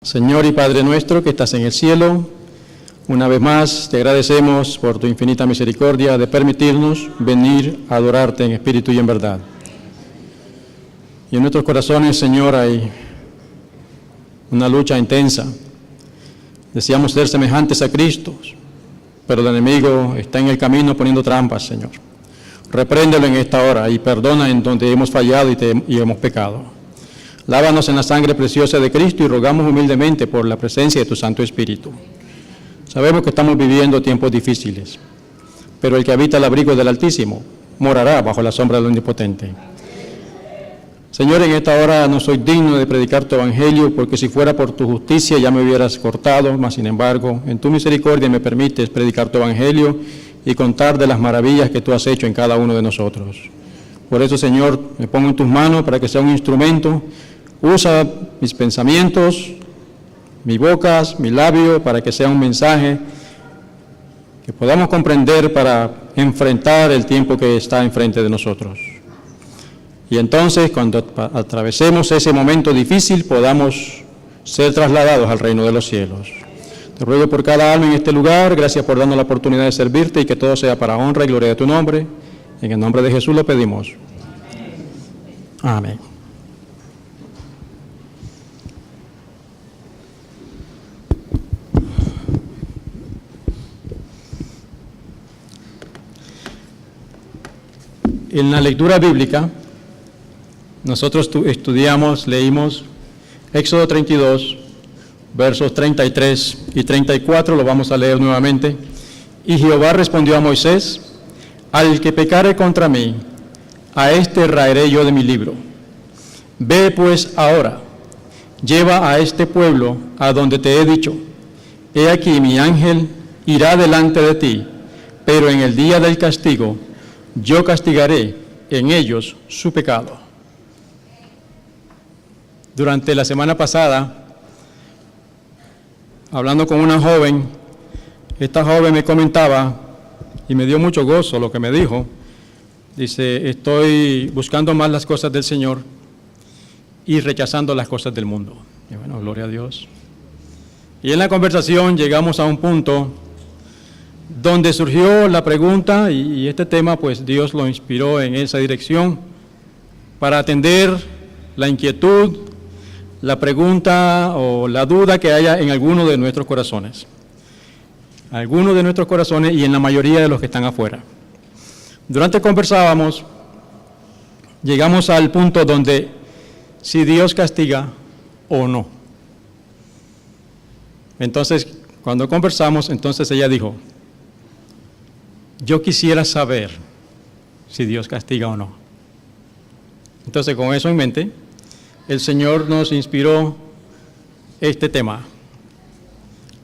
Señor y Padre nuestro que estás en el cielo, una vez más te agradecemos por tu infinita misericordia de permitirnos venir a adorarte en espíritu y en verdad. Y en nuestros corazones, Señor, hay una lucha intensa. Deseamos ser semejantes a Cristo, pero el enemigo está en el camino poniendo trampas, Señor. Repréndelo en esta hora y perdona en donde hemos fallado y hemos pecado. Lávanos en la sangre preciosa de Cristo y rogamos humildemente por la presencia de tu Santo Espíritu. Sabemos que estamos viviendo tiempos difíciles, pero el que habita el abrigo del Altísimo morará bajo la sombra del Omnipotente. Señor, en esta hora no soy digno de predicar tu evangelio, porque si fuera por tu justicia ya me hubieras cortado, mas sin embargo, en tu misericordia me permites predicar tu evangelio y contar de las maravillas que tú has hecho en cada uno de nosotros. Por eso, Señor, me pongo en tus manos para que sea un instrumento. Usa mis pensamientos, mi boca, mi labio, para que sea un mensaje que podamos comprender para enfrentar el tiempo que está enfrente de nosotros. Y entonces, cuando atravesemos ese momento difícil, podamos ser trasladados al reino de los cielos. Te ruego por cada alma en este lugar, gracias por darnos la oportunidad de servirte y que todo sea para honra y gloria de tu nombre. En el nombre de Jesús lo pedimos. Amén. En la lectura bíblica, nosotros leímos Éxodo 32, versos 33 y 34, lo vamos a leer nuevamente. Y Jehová respondió a Moisés: al que pecare contra mí, a éste raeré yo de mi libro. Ve pues ahora, lleva a este pueblo a donde te he dicho. He aquí mi ángel irá delante de ti, pero en el día del castigo yo castigaré en ellos su pecado. Durante la semana pasada, hablando con una joven, esta joven me comentaba, y me dio mucho gozo lo que me dijo. Dice: estoy buscando más las cosas del Señor y rechazando las cosas del mundo. Y bueno, gloria a Dios. Y en la conversación llegamos a un punto donde surgió la pregunta, y este tema pues Dios lo inspiró en esa dirección, para atender la inquietud, la pregunta o la duda que haya en alguno de nuestros corazones. Algunos de nuestros corazones y en la mayoría de los que están afuera. Durante conversábamos, llegamos al punto donde si Dios castiga o no. Entonces, cuando conversamos, entonces ella dijo: yo quisiera saber si Dios castiga o no. Entonces, con eso en mente, el Señor nos inspiró este tema.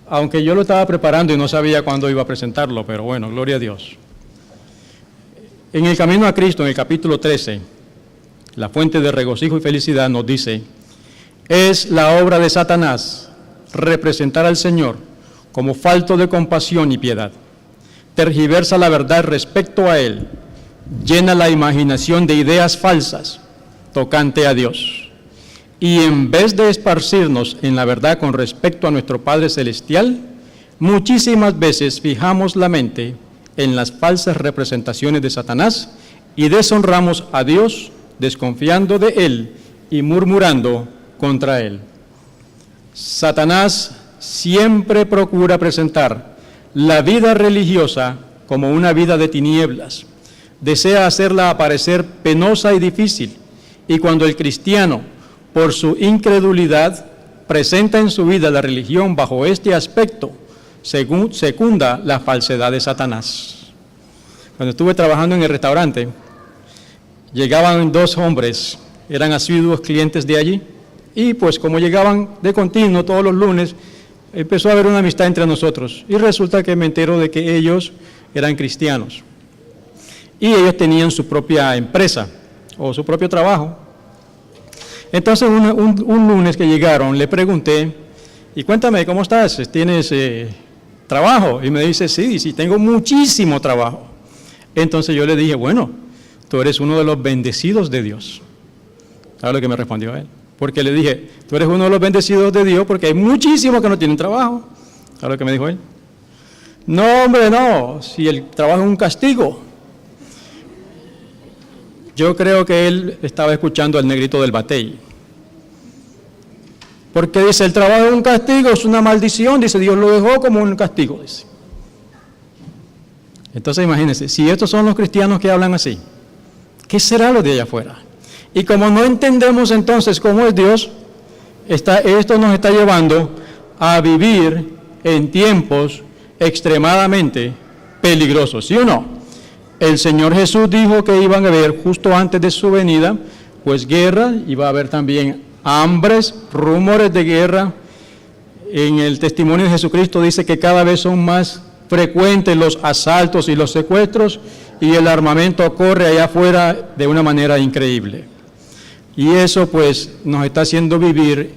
Aunque yo lo estaba preparando y no sabía cuándo iba a presentarlo, pero bueno, gloria a Dios. En el camino a Cristo, en el capítulo 13, la fuente de regocijo y felicidad nos dice: es la obra de Satanás representar al Señor como falto de compasión y piedad. Tergiversa la verdad respecto a Él, llena la imaginación de ideas falsas tocante a Dios. Y en vez de esparcirnos en la verdad con respecto a nuestro Padre Celestial, muchísimas veces fijamos la mente en las falsas representaciones de Satanás y deshonramos a Dios desconfiando de Él y murmurando contra Él. Satanás siempre procura presentar la vida religiosa como una vida de tinieblas. Desea hacerla aparecer penosa y difícil, y cuando el cristiano, por su incredulidad, presenta en su vida la religión bajo este aspecto, secunda la falsedad de Satanás. Cuando estuve trabajando en el restaurante, llegaban dos hombres, eran asiduos clientes de allí, y pues como llegaban de continuo todos los lunes, empezó a haber una amistad entre nosotros, y resulta que me entero de que ellos eran cristianos, y ellos tenían su propia empresa, o su propio trabajo. Entonces un lunes que llegaron, le pregunté: y cuéntame, ¿cómo estás? ¿Tienes trabajo? Y me dice: sí, tengo muchísimo trabajo. Entonces yo le dije: bueno, tú eres uno de los bendecidos de Dios. ¿Sabes lo que me respondió él? Porque le dije, tú eres uno de los bendecidos de Dios porque hay muchísimos que no tienen trabajo. ¿Sabes lo que me dijo él? No, hombre, no, si el trabajo es un castigo. Yo creo que él estaba escuchando al negrito del batey. Porque dice, el trabajo es un castigo, es una maldición, dice, Dios lo dejó como un castigo, dice. Entonces imagínense, si estos son los cristianos que hablan así, ¿qué será lo de allá afuera? Y como no entendemos entonces cómo es Dios, esto nos está llevando a vivir en tiempos extremadamente peligrosos, ¿sí o no? El Señor Jesús dijo que iban a haber, justo antes de su venida, pues guerra, iba a haber también hambres, rumores de guerra. En el testimonio de Jesucristo dice que cada vez son más frecuentes los asaltos y los secuestros, y el armamento corre allá afuera de una manera increíble. Y eso pues nos está haciendo vivir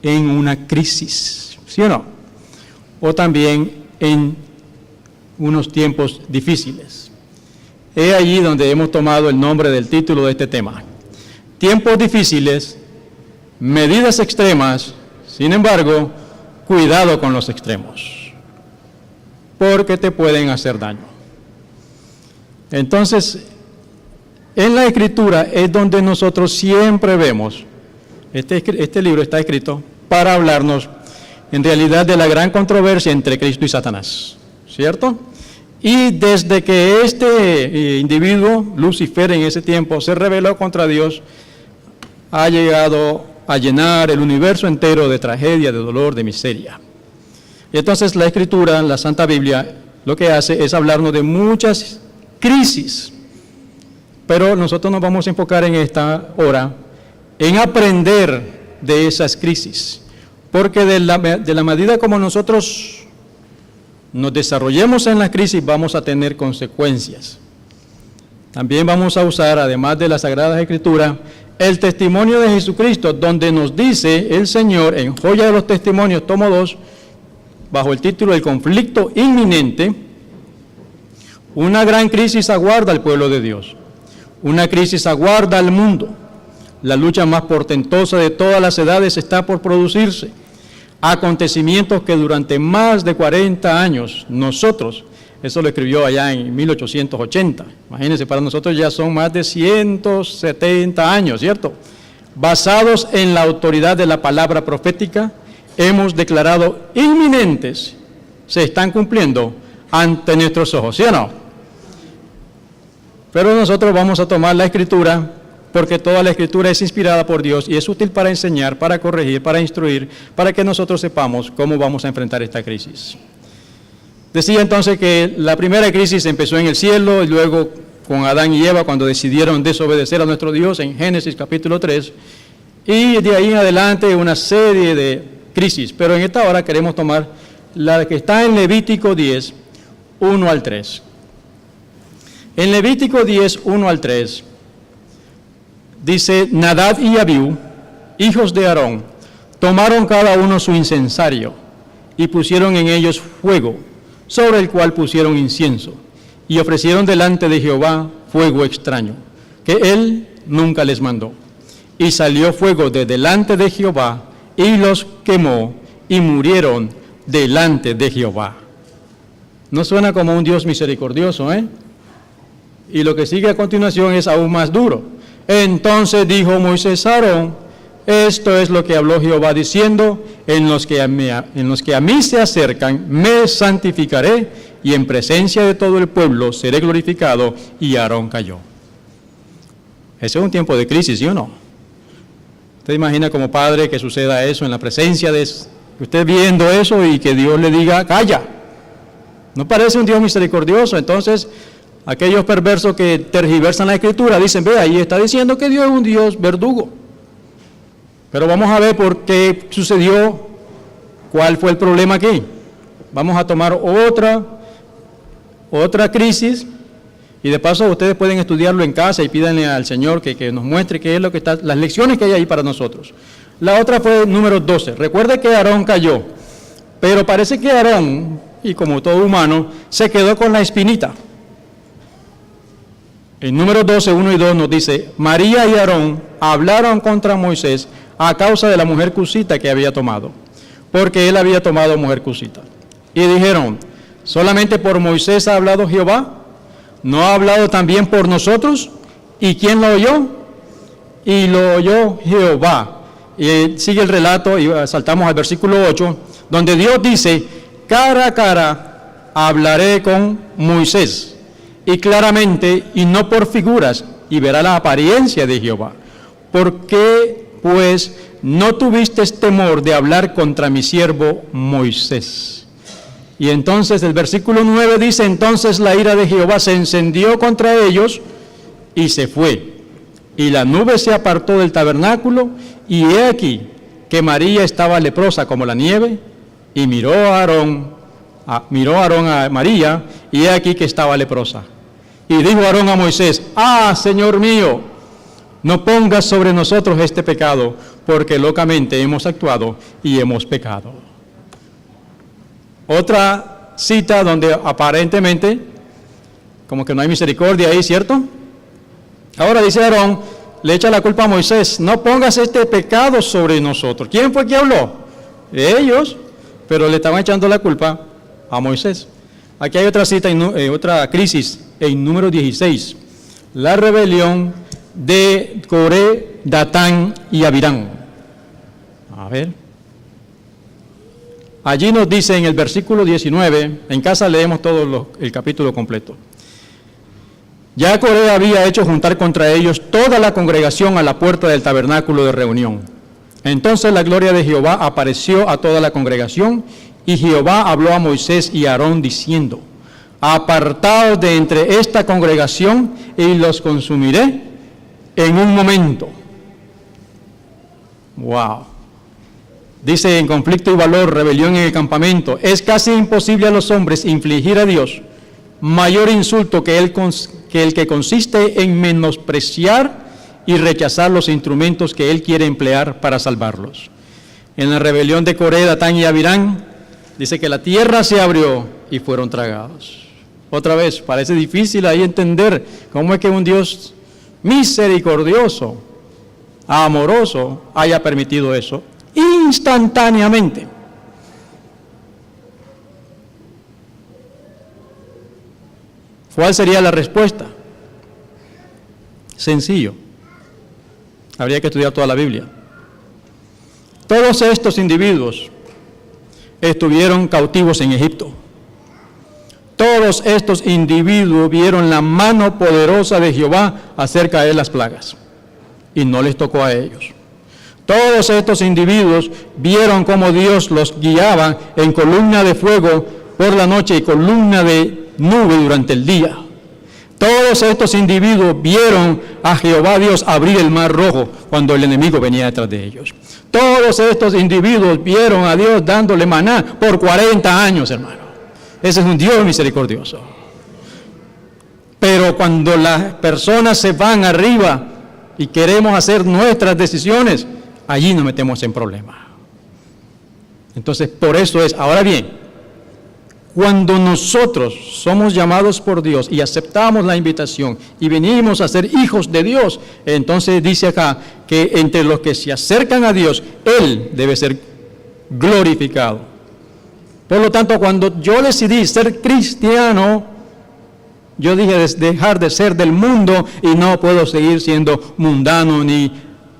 en una crisis, ¿sí o no? O también en unos tiempos difíciles. Es allí donde hemos tomado el nombre del título de este tema. Tiempos difíciles, medidas extremas, sin embargo, cuidado con los extremos, porque te pueden hacer daño. Entonces, en la Escritura es donde nosotros siempre vemos, este libro está escrito para hablarnos en realidad de la gran controversia entre Cristo y Satanás, ¿cierto? Y desde que este individuo, Lucifer en ese tiempo, se rebeló contra Dios, ha llegado a llenar el universo entero de tragedia, de dolor, de miseria. Y entonces la Escritura, la Santa Biblia, lo que hace es hablarnos de muchas crisis, pero nosotros nos vamos a enfocar en esta hora en aprender de esas crisis, porque de la medida como nosotros nos desarrollemos en la crisis, vamos a tener consecuencias. También vamos a usar, además de las Sagradas Escrituras, el testimonio de Jesucristo, donde nos dice el Señor, en Joya de los Testimonios, tomo 2, bajo el título El conflicto inminente, una gran crisis aguarda al pueblo de Dios, una crisis aguarda al mundo, la lucha más portentosa de todas las edades está por producirse, acontecimientos que durante más de 40 años nosotros, eso lo escribió allá en 1880, imagínense, para nosotros ya son más de 170 años, ¿cierto? Basados en la autoridad de la palabra profética, hemos declarado inminentes, se están cumpliendo ante nuestros ojos, ¿sí o no? Pero nosotros vamos a tomar la Escritura, porque toda la Escritura es inspirada por Dios y es útil para enseñar, para corregir, para instruir, para que nosotros sepamos cómo vamos a enfrentar esta crisis. Decía entonces que la primera crisis empezó en el cielo y luego con Adán y Eva cuando decidieron desobedecer a nuestro Dios en Génesis capítulo 3, y de ahí en adelante una serie de crisis, pero en esta hora queremos tomar la que está en Levítico 10, 1 al 3. En Levítico 10, 1 al 3, dice, Nadab y Abiú, hijos de Aarón, tomaron cada uno su incensario y pusieron en ellos fuego, sobre el cual pusieron incienso, y ofrecieron delante de Jehová fuego extraño, que él nunca les mandó. Y salió fuego de delante de Jehová, y los quemó, y murieron delante de Jehová. ¿No suena como un Dios misericordioso, Y lo que sigue a continuación es aún más duro. Entonces dijo Moisés a Aarón, esto es lo que habló Jehová diciendo, en los que a mí se acercan, me santificaré, y en presencia de todo el pueblo seré glorificado. Y Aarón cayó. Ese es un tiempo de crisis, ¿sí o no? ¿Usted imagina como padre que suceda eso en la presencia de usted viendo eso y que Dios le diga, calla? ¿No parece un Dios misericordioso? Entonces, aquellos perversos que tergiversan la Escritura dicen, ve, ahí está diciendo que Dios es un Dios verdugo. Pero vamos a ver por qué sucedió, cuál fue el problema aquí. Vamos a tomar otra crisis, y de paso ustedes pueden estudiarlo en casa y pídanle al Señor que nos muestre qué es lo que está, las lecciones que hay ahí para nosotros. La otra fue número 12. Recuerde que Aarón cayó, pero parece que Aarón, y como todo humano, se quedó con la espinita. En número 12, 1 y 2 nos dice, María y Aarón hablaron contra Moisés a causa de la mujer cusita que había tomado, porque él había tomado mujer cusita. Y dijeron, ¿solamente por Moisés ha hablado Jehová? ¿No ha hablado también por nosotros? ¿Y quién lo oyó? Y lo oyó Jehová. Y sigue el relato, y saltamos al versículo 8, donde Dios dice, cara a cara hablaré con Moisés, y claramente, y no por figuras, y verá la apariencia de Jehová. ¿Por qué, pues, no tuviste temor de hablar contra mi siervo Moisés? Y entonces el versículo 9 dice, entonces la ira de Jehová se encendió contra ellos, y se fue. Y la nube se apartó del tabernáculo, y he aquí que María estaba leprosa como la nieve, y miró Aarón a María, y he aquí que estaba leprosa. Y dijo Aarón a Moisés, Señor mío, no pongas sobre nosotros este pecado, porque locamente hemos actuado y hemos pecado. Otra cita donde aparentemente, como que no hay misericordia ahí, ¿cierto? Ahora dice Aarón, le echa la culpa a Moisés, no pongas este pecado sobre nosotros. ¿Quién fue que habló? Ellos, pero le estaban echando la culpa a Moisés. Aquí hay otra cita, otra crisis en número 16, la rebelión de Coré, Datán y Abirán. A ver. Allí nos dice en el versículo 19, en casa leemos todo el capítulo completo. Ya Coré había hecho juntar contra ellos toda la congregación a la puerta del tabernáculo de reunión. Entonces la gloria de Jehová apareció a toda la congregación, y Jehová habló a Moisés y a Aarón diciendo, apartaos de entre esta congregación y los consumiré en un momento. Wow. Dice en conflicto y valor, rebelión en el campamento. Es casi imposible a los hombres infligir a Dios mayor insulto que el que consiste en menospreciar y rechazar los instrumentos que Él quiere emplear para salvarlos. En la rebelión de Coré, Datán y Abirán, dice que la tierra se abrió y fueron tragados. Otra vez, parece difícil ahí entender cómo es que un Dios misericordioso, amoroso, haya permitido eso instantáneamente. ¿Cuál sería la respuesta? Sencillo. Habría que estudiar toda la Biblia. Todos estos individuos estuvieron cautivos en Egipto. Todos estos individuos vieron la mano poderosa de Jehová hacer caer las plagas, y no les tocó a ellos. Todos estos individuos vieron cómo Dios los guiaba en columna de fuego por la noche y columna de nube durante el día. Todos estos individuos vieron a Jehová Dios abrir el mar rojo cuando el enemigo venía detrás de ellos. Todos estos individuos vieron a Dios dándole maná por 40 años, hermano. Ese es un Dios misericordioso. Pero cuando las personas se van arriba y queremos hacer nuestras decisiones, allí nos metemos en problemas. Entonces, por eso es, ahora bien, cuando nosotros somos llamados por Dios y aceptamos la invitación y venimos a ser hijos de Dios, entonces dice acá que entre los que se acercan a Dios, Él debe ser glorificado. Por lo tanto, cuando yo decidí ser cristiano, yo dije dejar de ser del mundo y no puedo seguir siendo mundano ni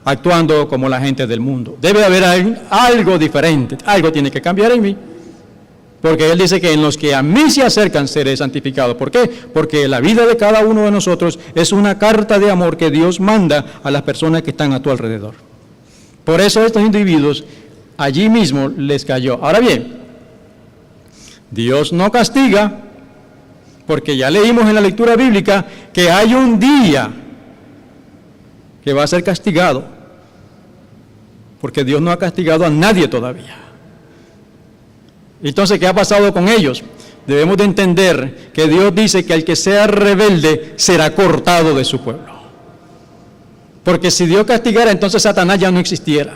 actuando como la gente del mundo. Debe haber algo diferente, algo tiene que cambiar en mí. Porque Él dice que en los que a mí se acercan seré santificado. ¿Por qué? Porque la vida de cada uno de nosotros es una carta de amor que Dios manda a las personas que están a tu alrededor. Por eso estos individuos allí mismo les cayó. Ahora bien, Dios no castiga, porque ya leímos en la lectura bíblica que hay un día que va a ser castigado, porque Dios no ha castigado a nadie todavía. Entonces, ¿qué ha pasado con ellos? Debemos de entender que Dios dice que el que sea rebelde será cortado de su pueblo. Porque si Dios castigara, entonces Satanás ya no existiera.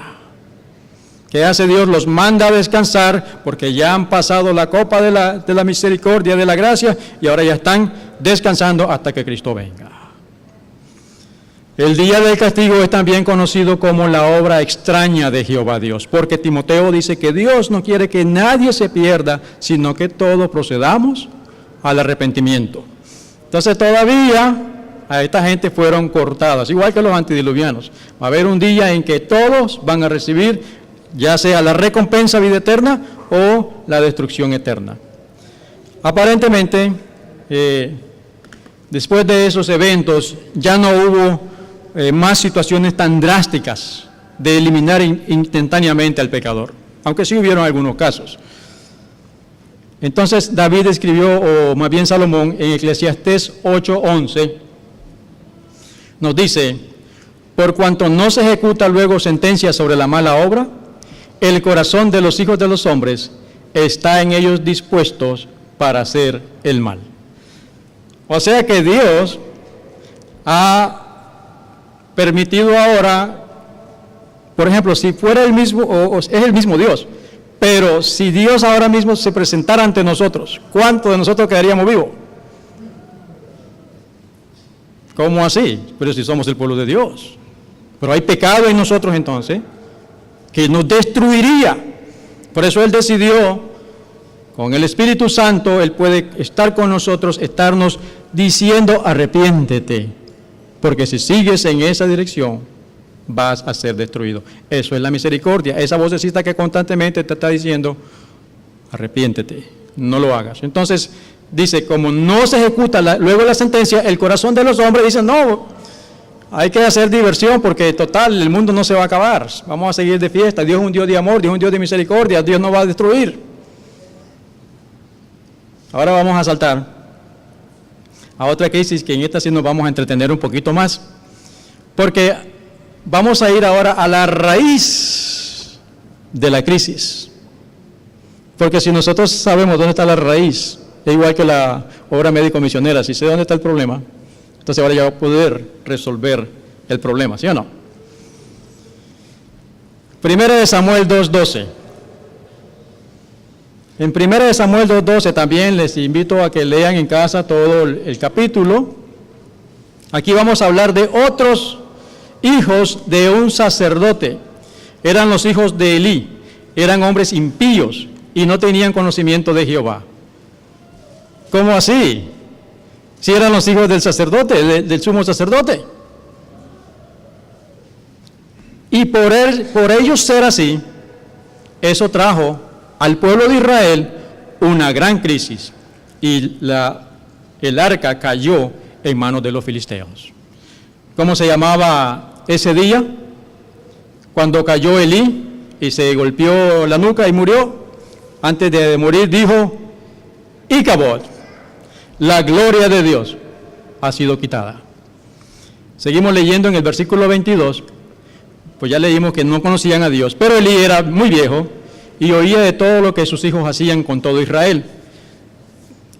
¿Qué hace Dios? Los manda a descansar porque ya han pasado la copa de la misericordia, de la gracia, y ahora ya están descansando hasta que Cristo venga. El día del castigo es también conocido como la obra extraña de Jehová Dios, porque Timoteo dice que Dios no quiere que nadie se pierda, sino que todos procedamos al arrepentimiento. Entonces todavía a esta gente fueron cortadas, igual que los antediluvianos. Va a haber un día en que todos van a recibir ya sea la recompensa vida eterna o la destrucción eterna. Aparentemente, después de esos eventos ya no hubo más situaciones tan drásticas de eliminar instantáneamente al pecador, aunque sí hubieron algunos casos. Entonces David escribió, o más bien Salomón, en Eclesiastés 8:11, nos dice: por cuanto no se ejecuta luego sentencia sobre la mala obra, el corazón de los hijos de los hombres está en ellos dispuestos para hacer el mal. O sea que Dios ha permitido ahora, por ejemplo, si fuera el mismo, o es el mismo Dios, pero si Dios ahora mismo se presentara ante nosotros, ¿cuántos de nosotros quedaríamos vivos? ¿Cómo así? Pero si somos el pueblo de Dios. Pero hay pecado en nosotros entonces, que nos destruiría. Por eso Él decidió, con el Espíritu Santo, Él puede estar con nosotros, estarnos diciendo: arrepiéntete, porque si sigues en esa dirección, vas a ser destruido. Eso es la misericordia, esa vocecita que constantemente te está diciendo: arrepiéntete, no lo hagas. Entonces, dice, como no se ejecuta luego la sentencia, el corazón de los hombres dice: no, hay que hacer diversión, porque total, el mundo no se va a acabar, vamos a seguir de fiesta, Dios es un Dios de amor, Dios es un Dios de misericordia, Dios no va a destruir. Ahora vamos a saltar a otra crisis, que en esta sí nos vamos a entretener un poquito más, porque vamos a ir ahora a la raíz de la crisis. Porque si nosotros sabemos dónde está la raíz, es igual que la obra médico-misionera, si sé dónde está el problema, entonces ahora ya va a poder resolver el problema, ¿sí o no? Primera de Samuel 2:12. En 1 Samuel 2:12 también les invito a que lean en casa todo el capítulo. Aquí vamos a hablar de otros hijos de un sacerdote. Eran los hijos de Elí, eran hombres impíos y no tenían conocimiento de Jehová. ¿Cómo así? Si eran los hijos del sacerdote, del sumo sacerdote. Y por ellos ser así, eso trajo al pueblo de Israel una gran crisis, y el arca cayó en manos de los filisteos. ¿Cómo se llamaba ese día? Cuando cayó Elí y se golpeó la nuca y murió. Antes de morir dijo: Icabod, la gloria de Dios ha sido quitada. Seguimos leyendo en el versículo 22, pues ya leímos que no conocían a Dios, pero Elí era muy viejo y oía de todo lo que sus hijos hacían con todo Israel,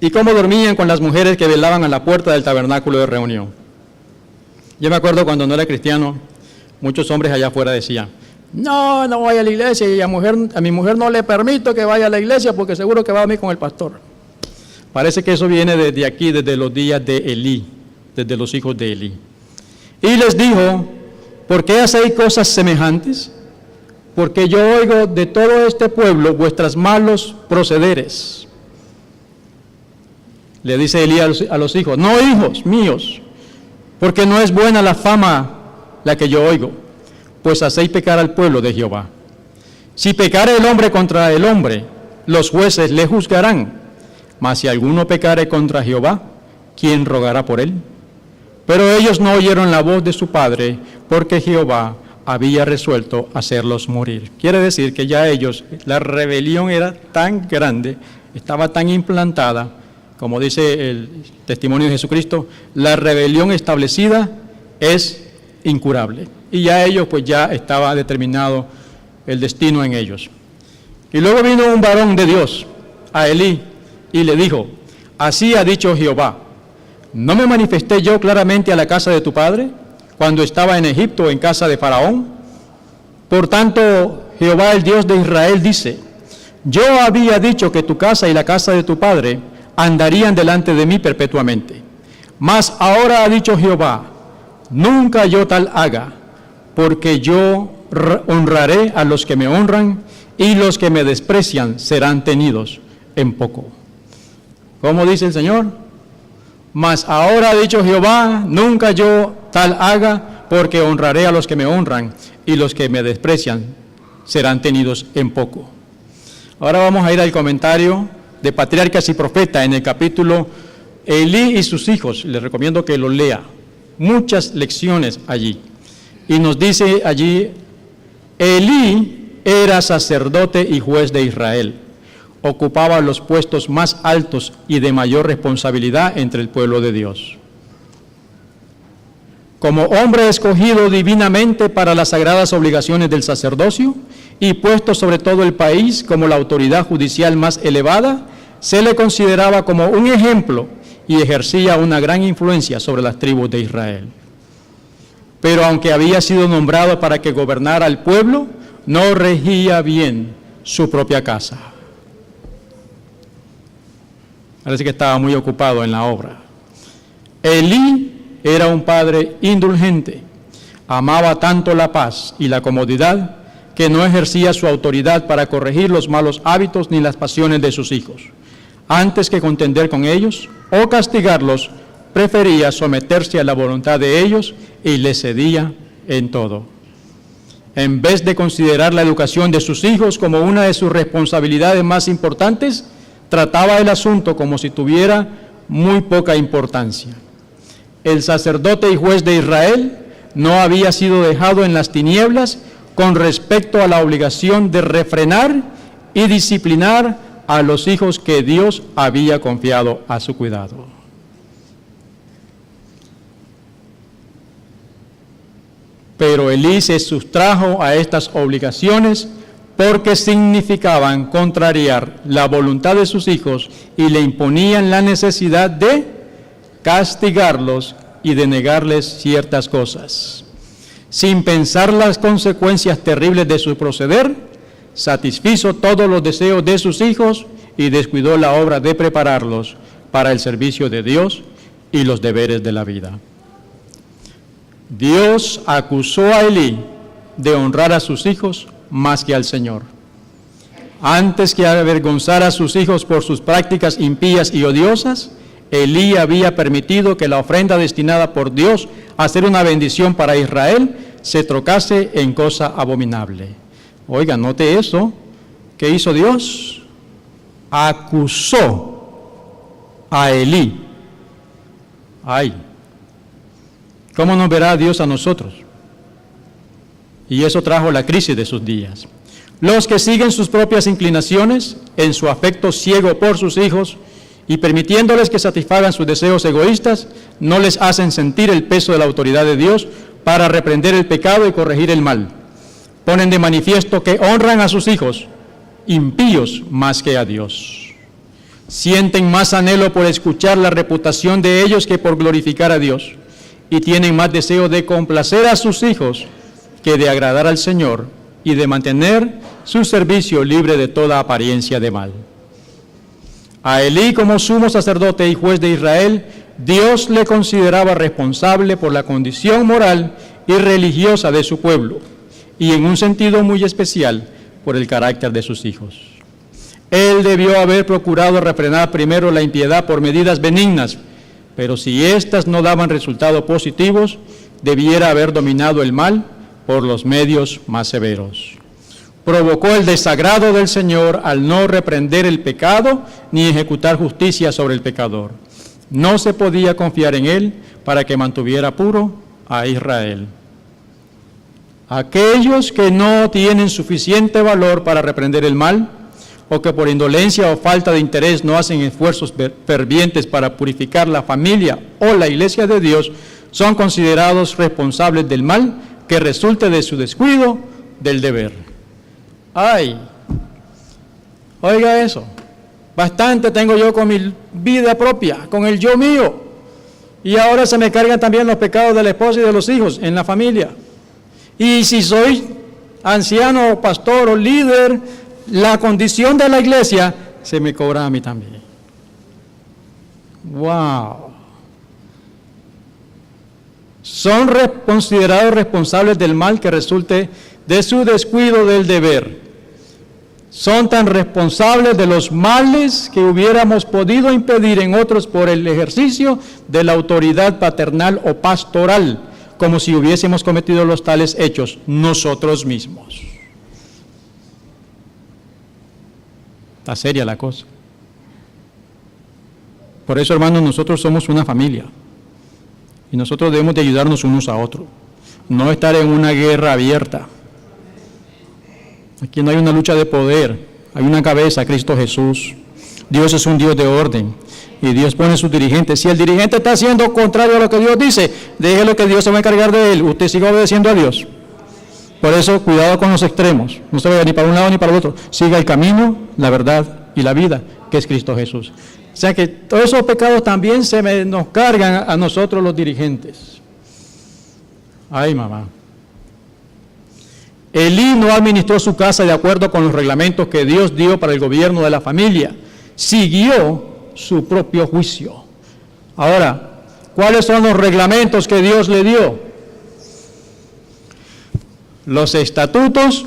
y cómo dormían con las mujeres que velaban a la puerta del tabernáculo de reunión. Yo me acuerdo cuando no era cristiano, muchos hombres allá afuera decían: no voy a la iglesia, y a mi mujer no le permito que vaya a la iglesia porque seguro que va a dormir con el pastor. Parece que eso viene desde aquí, desde los días de Elí, desde los hijos de Elí. Y les dijo: ¿por qué hacéis cosas semejantes? Porque yo oigo de todo este pueblo vuestros malos procederes. Le dice Elí a los hijos: no, hijos míos, porque no es buena la fama la que yo oigo, pues hacéis pecar al pueblo de Jehová. Si pecare el hombre contra el hombre, los jueces le juzgarán, mas si alguno pecare contra Jehová, ¿quién rogará por él? Pero ellos no oyeron la voz de su padre, porque Jehová había resuelto hacerlos morir. Quiere decir que ya ellos, la rebelión era tan grande, estaba tan implantada, como dice el testimonio de Jesucristo, la rebelión establecida es incurable. Y ya ellos, pues ya estaba determinado el destino en ellos. Y luego vino un varón de Dios a Elí y le dijo: así ha dicho Jehová, ¿no me manifesté yo claramente a la casa de tu padre, cuando estaba en Egipto en casa de Faraón? Por tanto, Jehová el Dios de Israel dice: yo había dicho que tu casa y la casa de tu padre andarían delante de mí perpetuamente. Mas ahora ha dicho Jehová: nunca yo tal haga, porque yo honraré a los que me honran, y los que me desprecian serán tenidos en poco. ¿Cómo dice el Señor? Mas ahora ha dicho Jehová, nunca yo tal haga, porque honraré a los que me honran, y los que me desprecian serán tenidos en poco. Ahora vamos a ir al comentario de Patriarcas y Profetas en el capítulo Elí y sus hijos. Les recomiendo que lo lea. Muchas lecciones allí. Y nos dice allí, Elí era sacerdote y juez de Israel. Ocupaba los puestos más altos y de mayor responsabilidad entre el pueblo de Dios. Como hombre escogido divinamente para las sagradas obligaciones del sacerdocio y puesto sobre todo el país como la autoridad judicial más elevada, se le consideraba como un ejemplo y ejercía una gran influencia sobre las tribus de Israel. Pero aunque había sido nombrado para que gobernara al pueblo, no regía bien su propia casa. Parece que estaba muy ocupado en la obra. Elí era un padre indulgente, amaba tanto la paz y la comodidad que no ejercía su autoridad para corregir los malos hábitos ni las pasiones de sus hijos. Antes que contender con ellos o castigarlos, prefería someterse a la voluntad de ellos y les cedía en todo. En vez de considerar la educación de sus hijos como una de sus responsabilidades más importantes, trataba el asunto como si tuviera muy poca importancia. El sacerdote y juez de Israel no había sido dejado en las tinieblas con respecto a la obligación de refrenar y disciplinar a los hijos que Dios había confiado a su cuidado. Pero Elí se sustrajo a estas obligaciones porque significaban contrariar la voluntad de sus hijos y le imponían la necesidad de castigarlos y de negarles ciertas cosas. Sin pensar las consecuencias terribles de su proceder, satisfizo todos los deseos de sus hijos y descuidó la obra de prepararlos para el servicio de Dios y los deberes de la vida. Dios acusó a Elí de honrar a sus hijos más que al Señor. Antes que avergonzar a sus hijos por sus prácticas impías y odiosas, Elí había permitido que la ofrenda destinada por Dios a ser una bendición para Israel se trocase en cosa abominable. Oiga, note eso. ¿Qué hizo Dios? Acusó a Elí. Ay, ¿cómo nos verá Dios a nosotros? Y eso trajo la crisis de sus días. Los que siguen sus propias inclinaciones, en su afecto ciego por sus hijos, y permitiéndoles que satisfagan sus deseos egoístas, no les hacen sentir el peso de la autoridad de Dios para reprender el pecado y corregir el mal. Ponen de manifiesto que honran a sus hijos, impíos más que a Dios. Sienten más anhelo por escuchar la reputación de ellos que por glorificar a Dios, y tienen más deseo de complacer a sus hijos que de agradar al Señor y de mantener su servicio libre de toda apariencia de mal. A Elí, como sumo sacerdote y juez de Israel, Dios le consideraba responsable por la condición moral y religiosa de su pueblo, y en un sentido muy especial por el carácter de sus hijos. Él debió haber procurado refrenar primero la impiedad por medidas benignas, pero si éstas no daban resultados positivos, debiera haber dominado el mal por los medios más severos. Provocó el desagrado del Señor al no reprender el pecado ni ejecutar justicia sobre el pecador. No se podía confiar en él para que mantuviera puro a Israel. Aquellos que no tienen suficiente valor para reprender el mal, o que por indolencia o falta de interés no hacen esfuerzos fervientes para purificar la familia o la iglesia de Dios, son considerados responsables del mal que resulte de su descuido del deber. Ay, oiga eso, bastante tengo yo con mi vida propia, con el yo mío, y ahora se me cargan también los pecados de la esposa y de los hijos en la familia. Y si soy anciano, pastor o líder, la condición de la iglesia se me cobra a mí también. ¡Wow! son considerados responsables del mal que resulte de su descuido del deber. Son tan responsables de los males que hubiéramos podido impedir en otros por el ejercicio de la autoridad paternal o pastoral, como si hubiésemos cometido los tales hechos nosotros mismos. Está seria la cosa. Por eso, hermanos, nosotros somos una familia y nosotros debemos de ayudarnos unos a otros, no estar en una guerra abierta. Aquí no hay una lucha de poder, hay una cabeza, Cristo Jesús. Dios es un Dios de orden y Dios pone sus dirigentes. Si el dirigente está haciendo contrario a lo que Dios dice, déjelo que Dios se va a encargar de él, usted siga obedeciendo a Dios. Por eso, cuidado con los extremos, no se vaya ni para un lado ni para el otro, siga el camino, la verdad y la vida, que es Cristo Jesús. O sea que todos esos pecados también nos cargan a nosotros los dirigentes. Ay, mamá. Elí no administró su casa de acuerdo con los reglamentos que Dios dio para el gobierno de la familia. Siguió su propio juicio. Ahora, ¿cuáles son los reglamentos que Dios le dio? Los estatutos,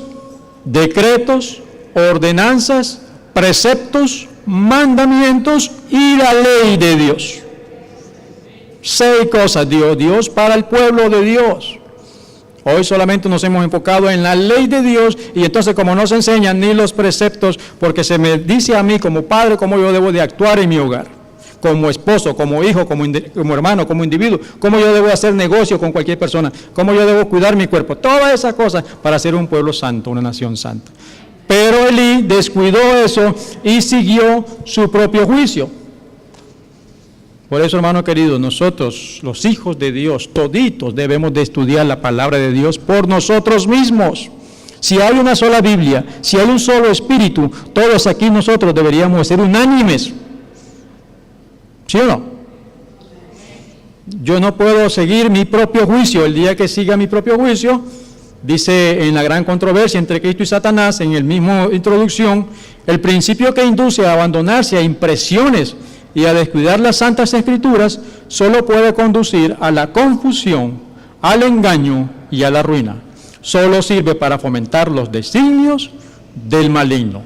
decretos, ordenanzas, preceptos, mandamientos y la ley de Dios. 6 cosas dio Dios para el pueblo de Dios. Hoy solamente nos hemos enfocado en la ley de Dios y entonces como no se enseñan ni los preceptos, porque se me dice a mí como padre cómo yo debo de actuar en mi hogar, como esposo, como hijo, como hermano, como individuo, cómo yo debo hacer negocio con cualquier persona, cómo yo debo cuidar mi cuerpo, todas esas cosas para ser un pueblo santo, una nación santa. Pero Elí descuidó eso y siguió su propio juicio. Por eso, hermano querido, nosotros, los hijos de Dios, toditos debemos de estudiar la palabra de Dios por nosotros mismos. Si hay una sola Biblia, si hay un solo Espíritu, todos aquí nosotros deberíamos ser unánimes. ¿Sí o no? Yo no puedo seguir mi propio juicio. El día que siga mi propio juicio, dice en la gran controversia entre Cristo y Satanás, en el mismo introducción, el principio que induce a abandonarse a impresiones y a descuidar las Santas Escrituras solo puede conducir a la confusión, al engaño y a la ruina. Solo sirve para fomentar los designios del maligno.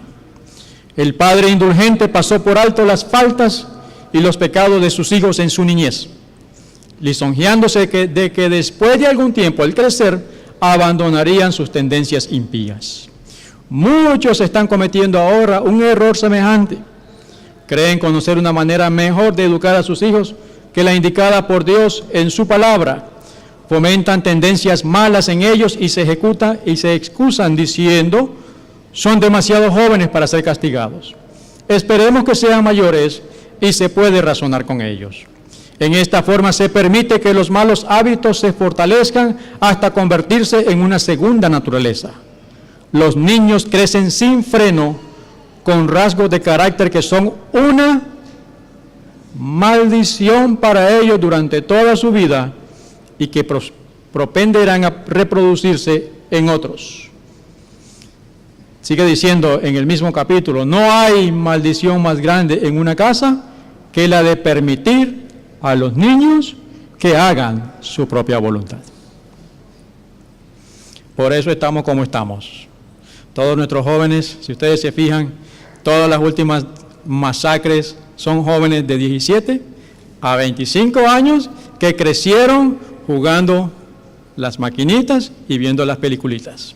El padre indulgente pasó por alto las faltas y los pecados de sus hijos en su niñez, lisonjeándose de que después de algún tiempo, al crecer, abandonarían sus tendencias impías. Muchos están cometiendo ahora un error semejante. Creen conocer una manera mejor de educar a sus hijos que la indicada por Dios en su palabra. Fomentan tendencias malas en ellos y se excusan diciendo, son demasiado jóvenes para ser castigados. Esperemos que sean mayores y se puede razonar con ellos. En esta forma se permite que los malos hábitos se fortalezcan hasta convertirse en una segunda naturaleza. Los niños crecen sin freno, con rasgos de carácter que son una maldición para ellos durante toda su vida y que propenderán a reproducirse en otros. Sigue diciendo en el mismo capítulo, no hay maldición más grande en una casa que la de permitir a los niños que hagan su propia voluntad. Por eso estamos como estamos. Todos nuestros jóvenes, si ustedes se fijan, todas las últimas masacres son jóvenes de 17 a 25 años que crecieron jugando las maquinitas y viendo las peliculitas.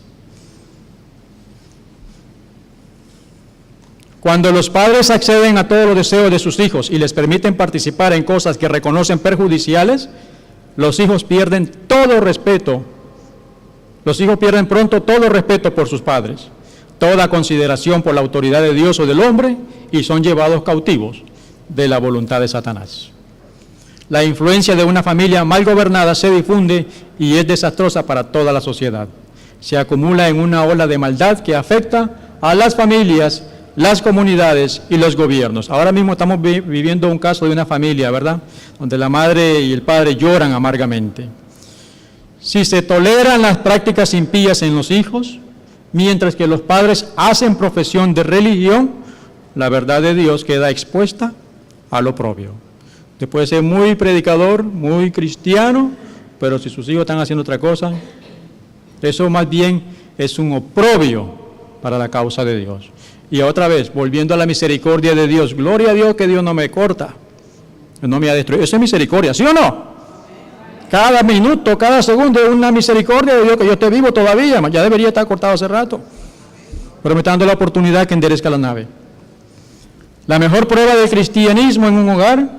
Cuando los padres acceden a todos los deseos de sus hijos y les permiten participar en cosas que reconocen perjudiciales, los hijos pierden todo respeto. Los hijos pierden pronto todo respeto por sus padres, toda consideración por la autoridad de Dios o del hombre y son llevados cautivos de la voluntad de Satanás. La influencia de una familia mal gobernada se difunde y es desastrosa para toda la sociedad. Se acumula en una ola de maldad que afecta a las familias, las comunidades y los gobiernos. Ahora mismo estamos viviendo un caso de una familia, ¿verdad?, donde la madre y el padre lloran amargamente. Si se toleran las prácticas impías en los hijos, mientras que los padres hacen profesión de religión, la verdad de Dios queda expuesta al oprobio. Usted puede ser muy predicador, muy cristiano, pero si sus hijos están haciendo otra cosa, eso más bien es un oprobio para la causa de Dios. Y otra vez, volviendo a la misericordia de Dios, gloria a Dios que Dios no me corta, no me ha destruido. Eso es misericordia, ¿sí o no? Cada minuto, cada segundo es una misericordia de Dios, que yo esté vivo todavía, ya debería estar cortado hace rato, pero me está dando la oportunidad que enderezca la nave. La mejor prueba del cristianismo en un hogar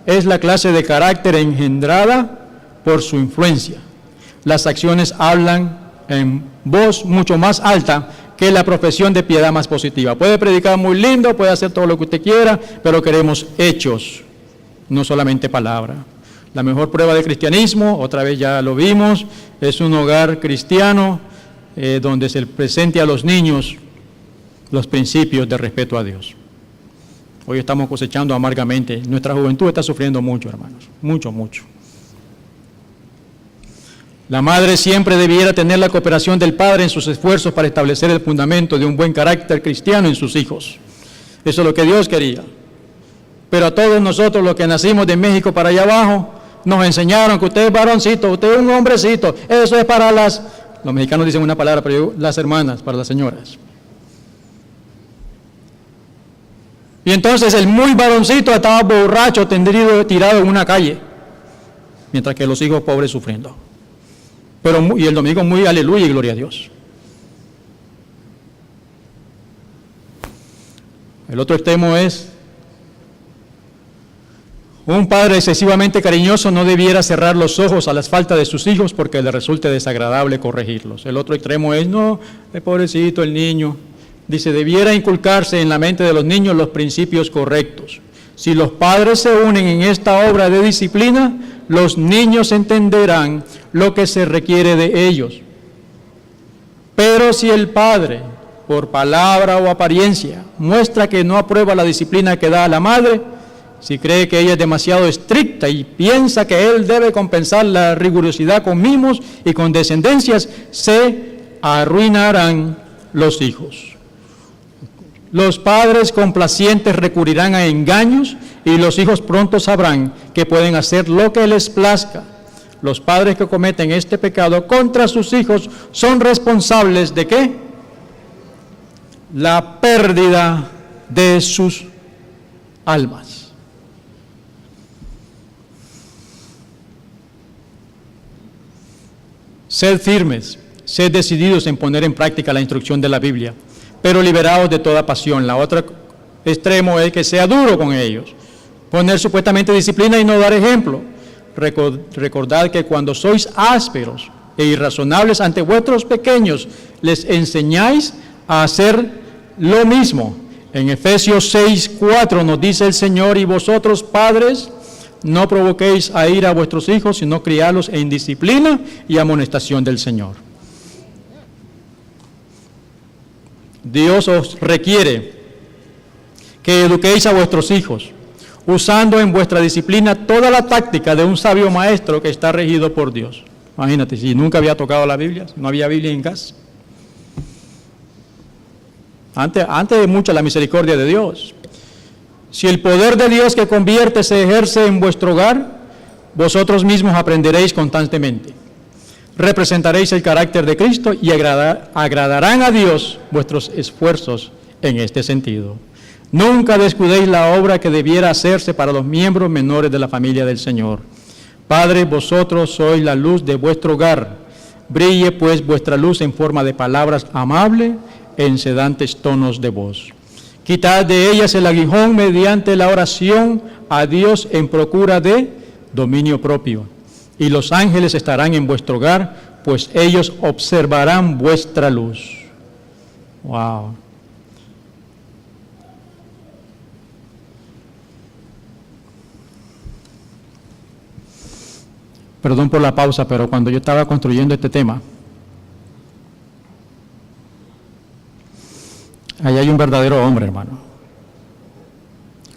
es la clase de carácter engendrada por su influencia. Las acciones hablan en voz mucho más alta que la profesión de piedad más positiva. Puede predicar muy lindo, puede hacer todo lo que usted quiera, pero queremos hechos, no solamente palabra. La mejor prueba de cristianismo, otra vez ya lo vimos, es un hogar cristiano donde se presente a los niños los principios de respeto a Dios. Hoy estamos cosechando amargamente. Nuestra juventud está sufriendo mucho, hermanos, mucho, mucho. La madre siempre debiera tener la cooperación del padre en sus esfuerzos para establecer el fundamento de un buen carácter cristiano en sus hijos. Eso es lo que Dios quería. Pero a todos nosotros, los que nacimos de México para allá abajo, nos enseñaron que usted es varoncito, usted es un hombrecito. Eso es para los mexicanos dicen una palabra, pero yo, las hermanas, para las señoras. Y entonces el muy varoncito estaba borracho, tendido, tirado en una calle, mientras que los hijos pobres sufriendo. Y el domingo muy aleluya y gloria a Dios. El otro extremo es, un padre excesivamente cariñoso no debiera cerrar los ojos a las faltas de sus hijos porque le resulte desagradable corregirlos. El otro extremo es, no, el pobrecito, el niño. Dice, debiera inculcarse en la mente de los niños los principios correctos. Si los padres se unen en esta obra de disciplina, los niños entenderán lo que se requiere de ellos. Pero si el padre, por palabra o apariencia, muestra que no aprueba la disciplina que da a la madre, si cree que ella es demasiado estricta y piensa que él debe compensar la rigurosidad con mimos y con descendencias, se arruinarán los hijos. Los padres complacientes recurrirán a engaños y los hijos pronto sabrán que pueden hacer lo que les plazca. Los padres que cometen este pecado contra sus hijos son responsables ¿de qué? La pérdida de sus almas. Sed firmes, sed decididos en poner en práctica la instrucción de la Biblia, pero liberados de toda pasión. La otra extremo es que sea duro con ellos, poner supuestamente disciplina y no dar ejemplo. Recordad que cuando sois ásperos e irrazonables ante vuestros pequeños, les enseñáis a hacer lo mismo. En Efesios 6:4 nos dice el Señor, y vosotros padres, no provoquéis a ira a vuestros hijos, sino criadlos en disciplina y amonestación del Señor. Dios os requiere que eduquéis a vuestros hijos, usando en vuestra disciplina toda la táctica de un sabio maestro que está regido por Dios. Imagínate, si nunca había tocado la Biblia, no había Biblia en casa. Antes de mucho la misericordia de Dios. Si el poder de Dios que convierte se ejerce en vuestro hogar, vosotros mismos aprenderéis constantemente. Representaréis el carácter de Cristo y agradarán a Dios vuestros esfuerzos en este sentido. Nunca descuidéis la obra que debiera hacerse para los miembros menores de la familia del Señor. Padres, vosotros sois la luz de vuestro hogar. Brille pues vuestra luz en forma de palabras amables, en sedantes tonos de voz. Quitad de ellas el aguijón mediante la oración a Dios en procura de dominio propio. Y los ángeles estarán en vuestro hogar, pues ellos observarán vuestra luz. Wow. Perdón por la pausa, pero cuando yo estaba construyendo este tema, ahí hay un verdadero hombre, hermano.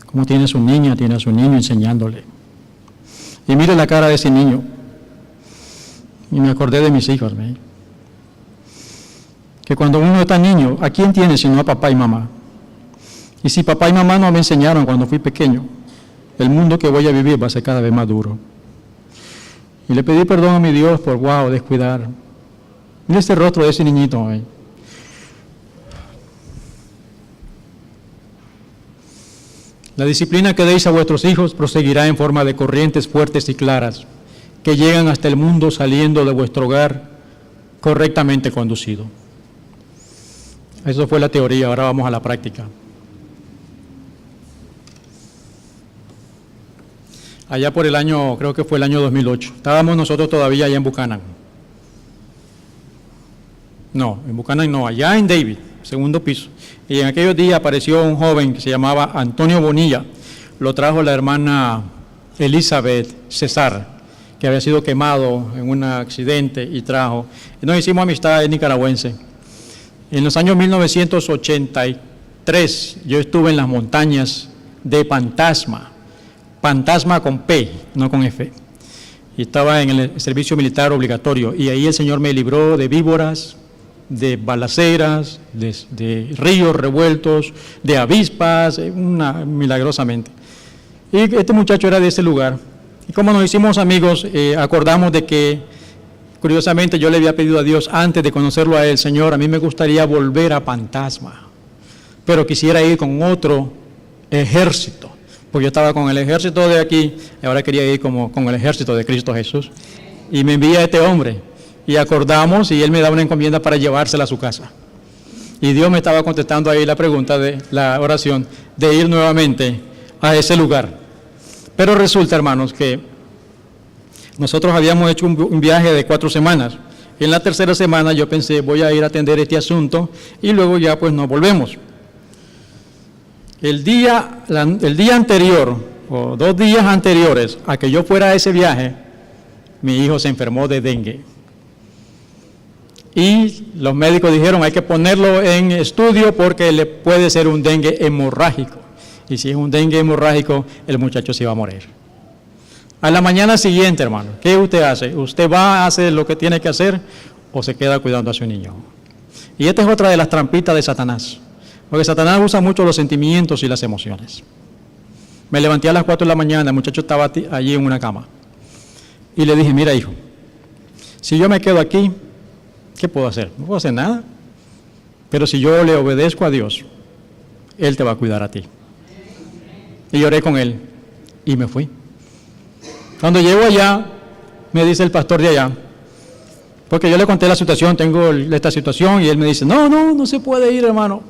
Como tiene a su niña, tiene a su niño enseñándole. Y mire la cara de ese niño. Y me acordé de mis hijos, ¿ve? Que cuando uno está niño, ¿a quién tiene sino a papá y mamá? Y si papá y mamá no me enseñaron cuando fui pequeño, el mundo que voy a vivir va a ser cada vez más duro. Y le pedí perdón a mi Dios por, descuidar. Mira este rostro de ese niñito. La disciplina que deis a vuestros hijos proseguirá en forma de corrientes fuertes y claras, que llegan hasta el mundo saliendo de vuestro hogar correctamente conducido. Eso fue la teoría, ahora vamos a la práctica. Allá por el año, creo que fue el año 2008, estábamos nosotros todavía allá en Buchanan. No, en Buchanan no, allá en David, segundo piso. Y en aquellos días apareció un joven que se llamaba Antonio Bonilla, lo trajo la hermana Elizabeth César, que había sido quemado en un accidente y trajo. Y nos hicimos amistad, es nicaragüense. En los años 1983 yo estuve en las montañas de Pantasma con P, no con F. Y estaba en el servicio militar obligatorio y ahí el Señor me libró de víboras, de balaceras, de ríos revueltos, de avispas, milagrosamente. Y este muchacho era de ese lugar. Y como nos hicimos amigos, acordamos de que, curiosamente, yo le había pedido a Dios antes de conocerlo a él, Señor, a mí me gustaría volver a Pantasma, pero quisiera ir con otro ejército, porque yo estaba con el ejército de aquí, y ahora quería ir con el ejército de Cristo Jesús. Y me envía este hombre, y acordamos, y él me da una encomienda para llevársela a su casa. Y Dios me estaba contestando ahí la pregunta de la oración, de ir nuevamente a ese lugar. Pero resulta, hermanos, que nosotros habíamos hecho un viaje de 4 semanas. En la tercera semana yo pensé, voy a ir a atender este asunto y luego ya pues nos volvemos. El día anterior, o 2 días anteriores a que yo fuera a ese viaje, mi hijo se enfermó de dengue. Y los médicos dijeron, hay que ponerlo en estudio porque le puede ser un dengue hemorrágico. Y si es un dengue hemorrágico, el muchacho se va a morir. A la mañana siguiente, hermano, ¿qué usted hace? ¿Usted va a hacer lo que tiene que hacer o se queda cuidando a su niño? Y esta es otra de las trampitas de Satanás. Porque Satanás usa mucho los sentimientos y las emociones. Me levanté a las 4 de la mañana, el muchacho estaba allí en una cama. Y le dije, mira hijo, si yo me quedo aquí, ¿qué puedo hacer? No puedo hacer nada. Pero si yo le obedezco a Dios, Él te va a cuidar a ti. Y lloré con él y me fui. Cuando llego allá, me dice el pastor de allá, porque yo le conté la situación, tengo esta situación, y él me dice, no se puede ir, hermano,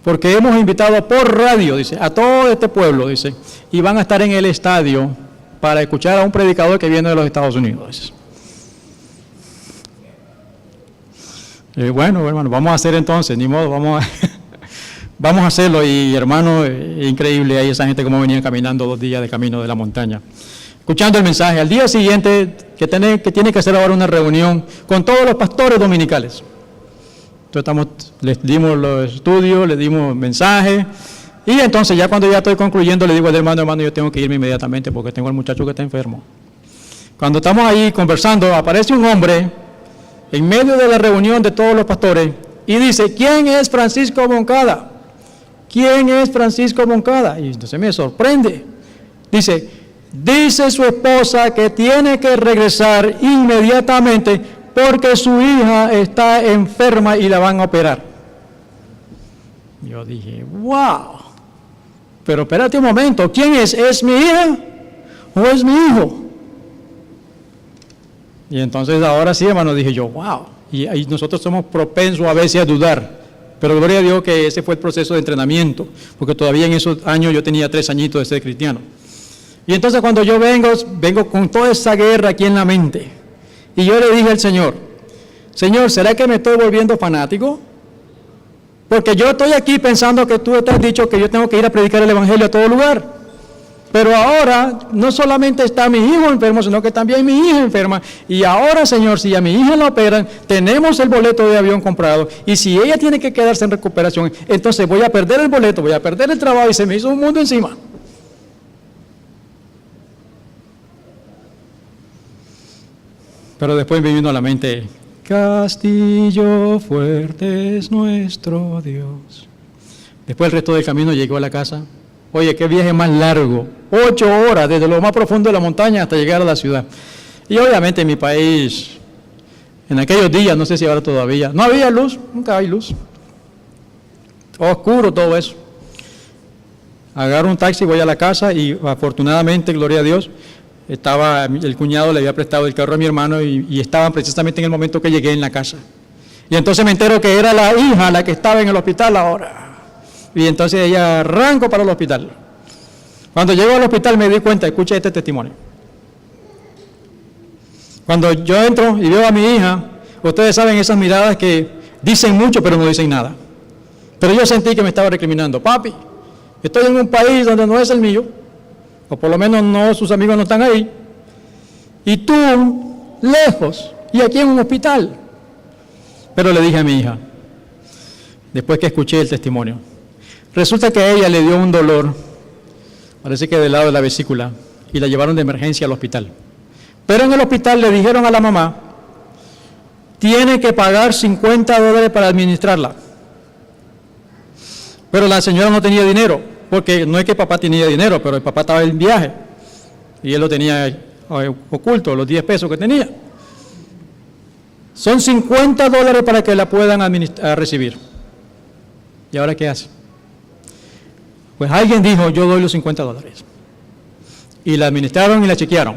porque hemos invitado por radio, dice, a todo este pueblo, dice, y van a estar en el estadio para escuchar a un predicador que viene de los Estados Unidos. Bueno, hermano, vamos a hacer entonces, ni modo, vamos a hacerlo. Y hermano, increíble ahí esa gente como venía caminando 2 días de camino de la montaña, escuchando el mensaje. Al día siguiente, que tiene que hacer ahora una reunión con todos los pastores dominicales. Entonces les dimos los estudios, les dimos mensajes, y entonces ya cuando ya estoy concluyendo, le digo al hermano, yo tengo que irme inmediatamente porque tengo al muchacho que está enfermo. Cuando estamos ahí conversando, aparece un hombre en medio de la reunión de todos los pastores y dice, ¿quién es Francisco Moncada? ¿Quién es Francisco Moncada? Y entonces me sorprende. Dice su esposa que tiene que regresar inmediatamente porque su hija está enferma y la van a operar. Yo dije, wow. Pero espérate un momento, ¿quién es? ¿Es mi hija o es mi hijo? Y entonces ahora sí, hermano, dije yo, wow. Y ahí nosotros somos propensos a veces a dudar. Pero gloria a Dios que ese fue el proceso de entrenamiento, porque todavía en esos años yo tenía 3 añitos de ser cristiano. Y entonces cuando yo vengo con toda esa guerra aquí en la mente, y yo le dije al Señor, ¿será que me estoy volviendo fanático? Porque yo estoy aquí pensando que tú te has dicho que yo tengo que ir a predicar el evangelio a todo lugar. Pero ahora no solamente está mi hijo enfermo, sino que también mi hija enferma. Y ahora, Señor, si a mi hija la operan, tenemos el boleto de avión comprado. Y si ella tiene que quedarse en recuperación, entonces voy a perder el boleto, voy a perder el trabajo y se me hizo un mundo encima. Pero después me vino a la mente, castillo fuerte es nuestro Dios. Después el resto del camino llegó a la casa. Oye, qué viaje más largo, 8 horas desde lo más profundo de la montaña hasta llegar a la ciudad. Y obviamente en mi país, en aquellos días, no sé si ahora todavía, no había luz, nunca hay luz. Oscuro todo eso. Agarro un taxi, voy a la casa y afortunadamente, gloria a Dios, el cuñado le había prestado el carro a mi hermano y estaban precisamente en el momento que llegué en la casa. Y entonces me entero que era la hija la que estaba en el hospital ahora. Y entonces ella arrancó para el hospital. Cuando llego al hospital me di cuenta, escucha este testimonio. Cuando yo entro y veo a mi hija, ustedes saben esas miradas que dicen mucho pero no dicen nada. Pero yo sentí que me estaba recriminando. Papi, estoy en un país donde no es el mío, o por lo menos no, sus amigos no están ahí, y tú, lejos, y aquí en un hospital. Pero le dije a mi hija, después que escuché el testimonio, resulta que a ella le dio un dolor, parece que del lado de la vesícula, y la llevaron de emergencia al hospital. Pero en el hospital le dijeron a la mamá, tiene que pagar $50 para administrarla. Pero la señora no tenía dinero, porque no es que papá tenía dinero, pero el papá estaba en viaje, y él lo tenía oculto, los 10 pesos que tenía. Son $50 para que la puedan recibir. ¿Y ahora qué hace? Pues alguien dijo, yo doy los $50. Y la administraron y la chequearon.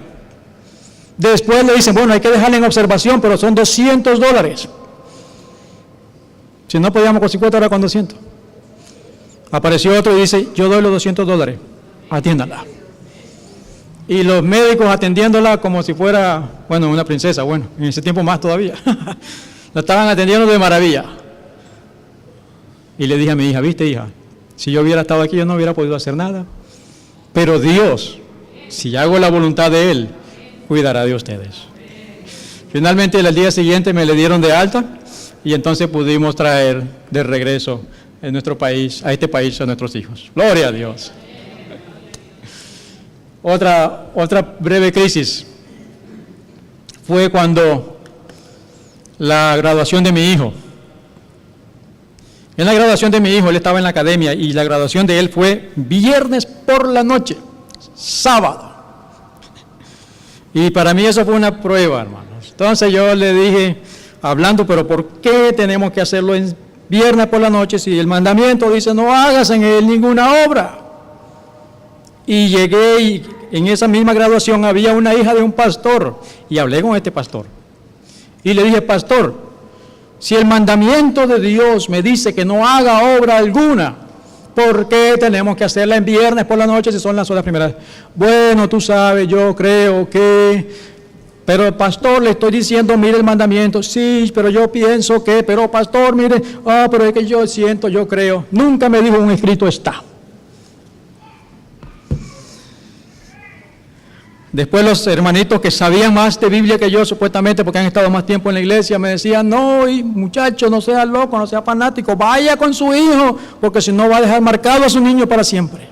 Después le dicen, bueno, hay que dejarla en observación, pero son $200. Si no podíamos con 50, ahora con 200. Apareció otro y dice, yo doy los $200, atiéndala. Y los médicos atendiéndola como si fuera, bueno, una princesa, bueno, en ese tiempo más todavía. La estaban atendiendo de maravilla. Y le dije a mi hija, viste hija, si yo hubiera estado aquí yo no hubiera podido hacer nada. Pero Dios, si hago la voluntad de Él, cuidará de ustedes. Finalmente el día siguiente me le dieron de alta y entonces pudimos traer de regreso en nuestro país, a este país, a nuestros hijos. Gloria a Dios. Otra breve crisis fue cuando la graduación de mi hijo. En la graduación de mi hijo, él estaba en la academia y la graduación de él fue viernes por la noche, sábado. Y para mí eso fue una prueba, hermanos. Entonces yo le dije, hablando, pero ¿por qué tenemos que hacerlo en viernes por la noche si el mandamiento dice no hagas en él ninguna obra? Y llegué y en esa misma graduación había una hija de un pastor y hablé con este pastor. Y le dije, pastor, si el mandamiento de Dios me dice que no haga obra alguna, ¿por qué tenemos que hacerla en viernes por la noche si son las horas primeras? Bueno, tú sabes, yo creo que... Pero pastor, le estoy diciendo, mire el mandamiento. Sí, pero yo pienso que... Pero pastor, mire, pero es que yo siento, yo creo. Nunca me dijo un escrito está. Después los hermanitos que sabían más de Biblia que yo, supuestamente, porque han estado más tiempo en la iglesia, me decían, no, muchacho, no sea loco, no sea fanático, vaya con su hijo, porque si no va a dejar marcado a su niño para siempre.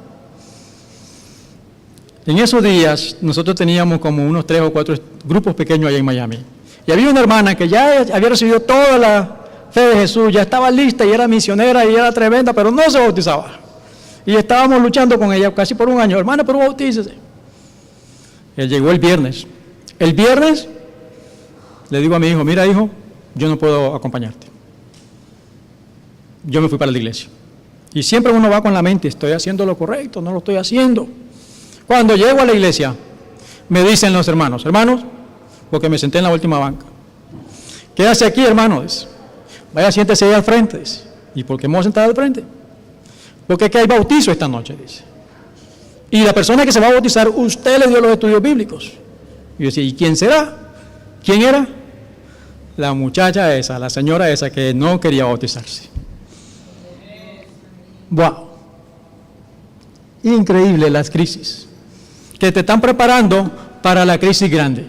En esos días, nosotros teníamos como unos 3 o 4 grupos pequeños allá en Miami. Y había una hermana que ya había recibido toda la fe de Jesús, ya estaba lista y era misionera y era tremenda, pero no se bautizaba. Y estábamos luchando con ella casi por un año, hermana, pero bautícese. Él llegó el viernes. El viernes le digo a mi hijo, mira hijo, yo no puedo acompañarte. Yo me fui para la iglesia. Y siempre uno va con la mente, estoy haciendo lo correcto, no lo estoy haciendo. Cuando llego a la iglesia, me dicen los hermanos, porque me senté en la última banca. ¿Qué hace aquí, hermano? Dice, vaya, siéntese ahí al frente. Dice, ¿y por qué me voy a sentar al frente? Porque aquí hay bautizo esta noche, dice. Y la persona que se va a bautizar, usted le dio los estudios bíblicos. Y yo decía, ¿y quién será? ¿Quién era? La muchacha esa, la señora esa que no quería bautizarse. ¡Wow! Increíble las crisis que te están preparando para la crisis grande.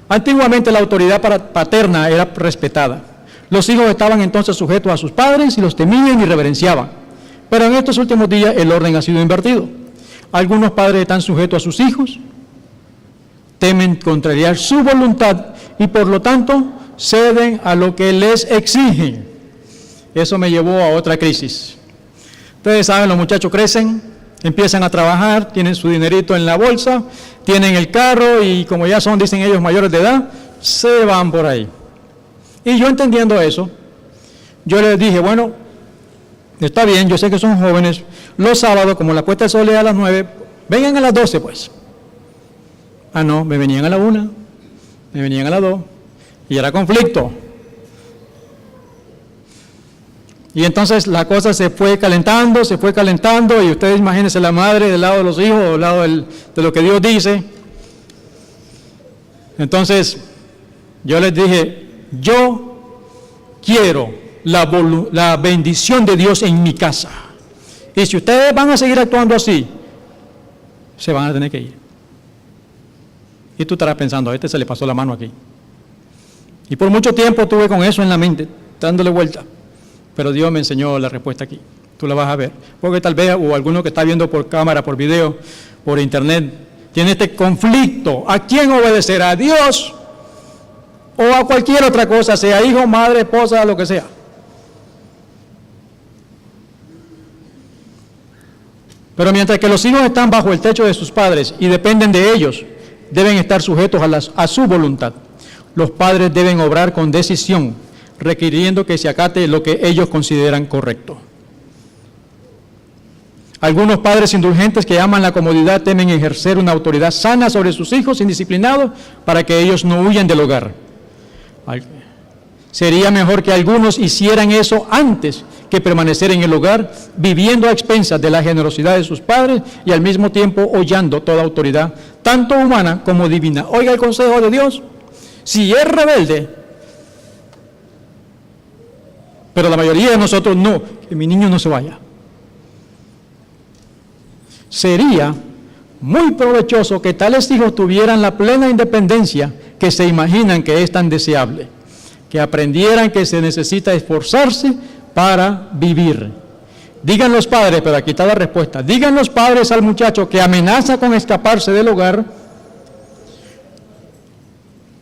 Antiguamente la autoridad paterna era respetada. Los hijos estaban entonces sujetos a sus padres y los temían y reverenciaban. Pero en estos últimos días el orden ha sido invertido. Algunos padres están sujetos a sus hijos, temen contrariar su voluntad y por lo tanto ceden a lo que les exigen. Eso me llevó a otra crisis. Ustedes saben, los muchachos crecen empiezan a trabajar, tienen su dinerito en la bolsa, tienen el carro y como ya son, dicen ellos, mayores de edad, se van por ahí. Y yo entendiendo eso, yo les dije, bueno, está bien, yo sé que son jóvenes, los sábados, como la puesta de sol es a las 9, vengan a las 12 pues. Ah, no, me venían a la 1, me venían a las 2, y era conflicto. Y entonces la cosa se fue calentando, y ustedes imagínense la madre del lado de los hijos, del lado de lo que Dios dice. Entonces, yo les dije, yo quiero la bendición de Dios en mi casa. Y si ustedes van a seguir actuando así, se van a tener que ir. Y tú estarás pensando, a este se le pasó la mano aquí. Y por mucho tiempo estuve con eso en la mente, dándole vuelta. Pero Dios me enseñó la respuesta aquí. Tú la vas a ver. Porque tal vez, o alguno que está viendo por cámara, por video, por internet, tiene este conflicto. ¿A quién obedecer? ¿A Dios? ¿O a cualquier otra cosa? Sea hijo, madre, esposa, lo que sea. Pero mientras que los hijos están bajo el techo de sus padres y dependen de ellos, deben estar sujetos a su voluntad. Los padres deben obrar con decisión, requiriendo que se acate lo que ellos consideran correcto. Algunos padres indulgentes que aman la comodidad temen ejercer una autoridad sana sobre sus hijos indisciplinados para que ellos no huyan del hogar. Sería mejor que algunos hicieran eso antes que permanecer en el hogar, viviendo a expensas de la generosidad de sus padres y al mismo tiempo hollando toda autoridad, tanto humana como divina. Oiga el consejo de Dios, si es rebelde, pero la mayoría de nosotros no, que mi niño no se vaya. Sería muy provechoso que tales hijos tuvieran la plena independencia que se imaginan que es tan deseable, que aprendieran que se necesita esforzarse para vivir. Digan los padres, pero aquí está la respuesta, digan los padres al muchacho que amenaza con escaparse del hogar,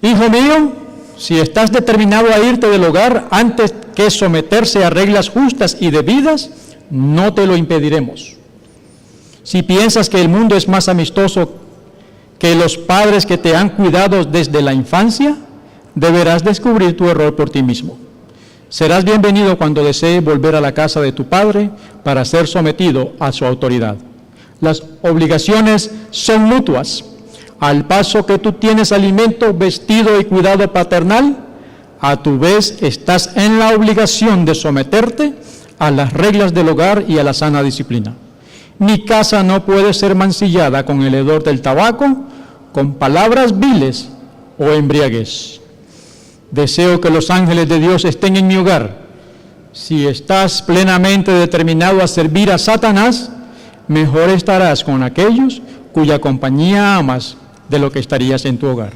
hijo mío, si estás determinado a irte del hogar antes que someterse a reglas justas y debidas, no te lo impediremos. Si piensas que el mundo es más amistoso que los padres que te han cuidado desde la infancia, deberás descubrir tu error por ti mismo. Serás bienvenido cuando desees volver a la casa de tu padre para ser sometido a su autoridad. Las obligaciones son mutuas. Al paso que tú tienes alimento, vestido y cuidado paternal, a tu vez estás en la obligación de someterte a las reglas del hogar y a la sana disciplina. Mi casa no puede ser mancillada con el hedor del tabaco, con palabras viles o embriaguez. Deseo que los ángeles de Dios estén en mi hogar. Si estás plenamente determinado a servir a Satanás, mejor estarás con aquellos cuya compañía amas de lo que estarías en tu hogar.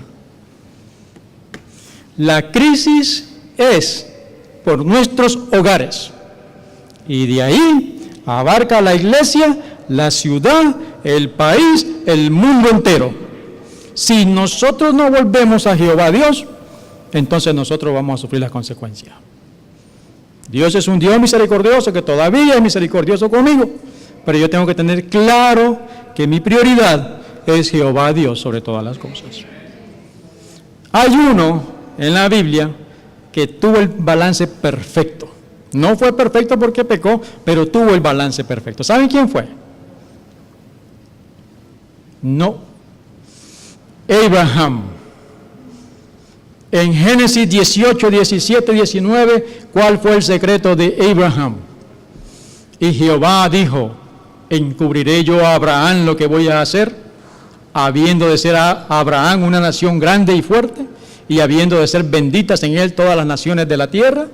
La crisis es por nuestros hogares y de ahí abarca la iglesia, la ciudad, el país, el mundo entero. Si nosotros no volvemos a Jehová Dios, entonces nosotros vamos a sufrir las consecuencias. Dios es un Dios misericordioso que todavía es misericordioso conmigo, pero yo tengo que tener claro que mi prioridad es Jehová Dios sobre todas las cosas. Hay uno en la Biblia que tuvo el balance perfecto. No fue perfecto porque pecó, pero tuvo el balance perfecto. ¿Saben quién fue? No. Abraham. En Génesis 18, 17, 19, ¿cuál fue el secreto de Abraham? Y Jehová dijo, ¿encubriré yo a Abraham lo que voy a hacer? Habiendo de ser a Abraham una nación grande y fuerte, y habiendo de ser benditas en él todas las naciones de la tierra,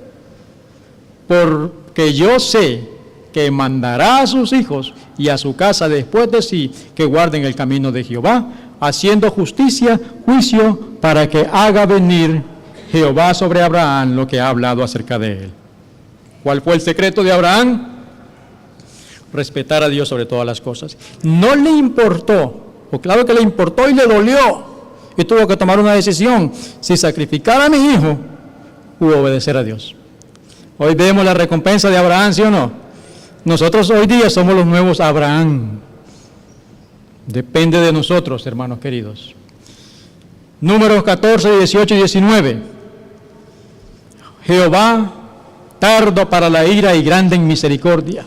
porque yo sé que mandará a sus hijos y a su casa después de sí que guarden el camino de Jehová, haciendo justicia, juicio, para que haga venir Jehová sobre Abraham lo que ha hablado acerca de él. ¿Cuál fue el secreto de Abraham? Respetar a Dios sobre todas las cosas. No le importó, o claro que le importó y le dolió, y tuvo que tomar una decisión, si sacrificar a mi hijo u obedecer a Dios. Hoy vemos la recompensa de Abraham, ¿sí o no? Nosotros hoy día somos los nuevos Abraham. Depende de nosotros, hermanos queridos. Números 14, 18 y 19. Jehová, tardo para la ira y grande en misericordia,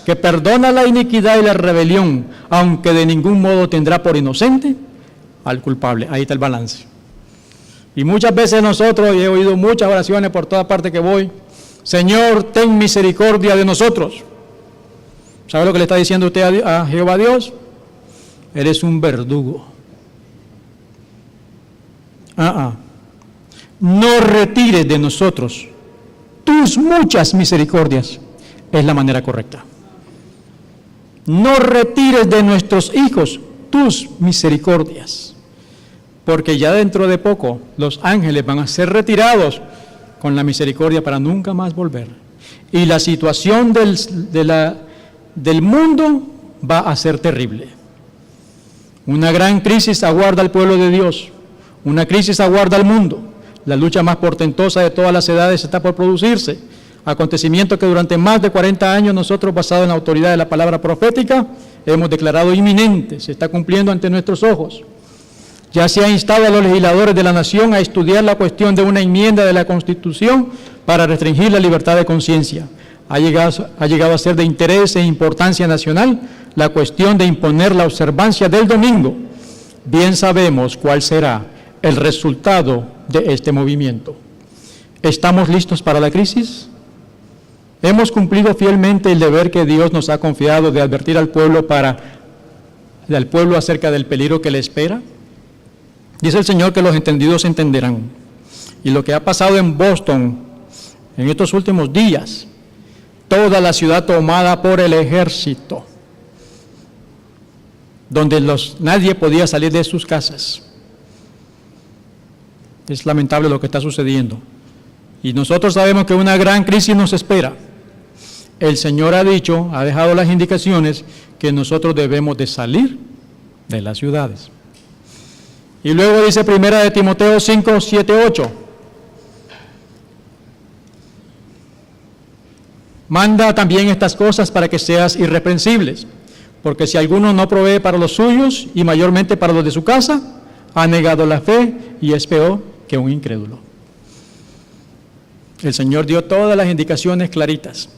que perdona la iniquidad y la rebelión, aunque de ningún modo tendrá por inocente al culpable. Ahí está el balance. Y muchas veces nosotros, y he oído muchas oraciones por toda parte que voy, Señor, ten misericordia de nosotros. ¿Sabe lo que le está diciendo usted a Jehová Dios? Eres un verdugo. No retires de nosotros tus muchas misericordias. Es la manera correcta. No retires de nuestros hijos tus misericordias, porque ya dentro de poco los ángeles van a ser retirados con la misericordia para nunca más volver. Y la situación del mundo va a ser terrible. Una gran crisis aguarda al pueblo de Dios, una crisis aguarda al mundo. La lucha más portentosa de todas las edades está por producirse. Acontecimiento que durante más de 40 años nosotros, basados en la autoridad de la palabra profética, hemos declarado inminente, se está cumpliendo ante nuestros ojos. Ya se ha instado a los legisladores de la nación a estudiar la cuestión de una enmienda de la Constitución para restringir la libertad de conciencia. Ha llegado a ser de interés e importancia nacional la cuestión de imponer la observancia del domingo. Bien sabemos cuál será el resultado de este movimiento. ¿Estamos listos para la crisis? ¿Hemos cumplido fielmente el deber que Dios nos ha confiado de advertir al pueblo acerca del peligro que le espera? Dice el Señor que los entendidos entenderán. Y lo que ha pasado en Boston en estos últimos días, toda la ciudad tomada por el ejército, donde nadie podía salir de sus casas. Es lamentable lo que está sucediendo. Y nosotros sabemos que una gran crisis nos espera. El Señor ha dejado las indicaciones que nosotros debemos de salir de las ciudades. Y luego dice 1 de Timoteo 5, 7, 8. Manda también estas cosas para que seas irreprensibles, porque si alguno no provee para los suyos y mayormente para los de su casa, ha negado la fe y es peor que un incrédulo. El Señor dio todas las indicaciones claritas.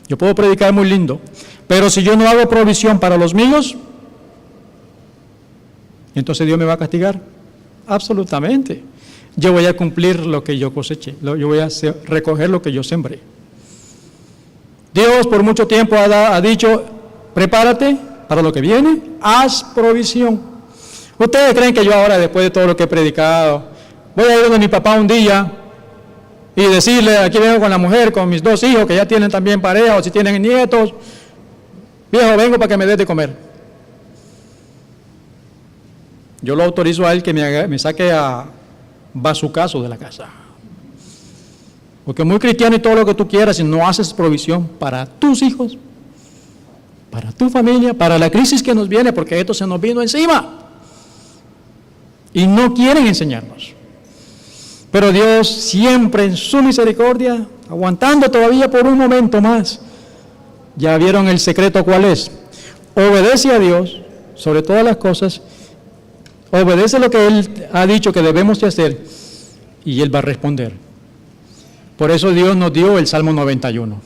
Yo puedo predicar muy lindo, pero si yo no hago provisión para los míos, entonces Dios me va a castigar. Absolutamente. Yo voy a cumplir lo que yo coseché, yo voy a recoger lo que yo sembré. Dios por mucho tiempo ha dicho, prepárate para lo que viene, haz provisión. ¿Ustedes creen que yo ahora, después de todo lo que he predicado, voy a ir donde mi papá un día y decirle, aquí vengo con la mujer, con mis 2 hijos que ya tienen también pareja o si tienen nietos, viejo, vengo para que me des de comer? Yo lo autorizo a él que me saque a bazucazo de la casa. Porque muy cristiano y todo lo que tú quieras, si no haces provisión para tus hijos, para tu familia, para la crisis que nos viene, porque esto se nos vino encima. Y no quieren enseñarnos. Pero Dios siempre en su misericordia, aguantando todavía por un momento más. Ya vieron el secreto cuál es. Obedece a Dios sobre todas las cosas. Obedece lo que Él ha dicho que debemos de hacer y Él va a responder. Por eso Dios nos dio el Salmo 91.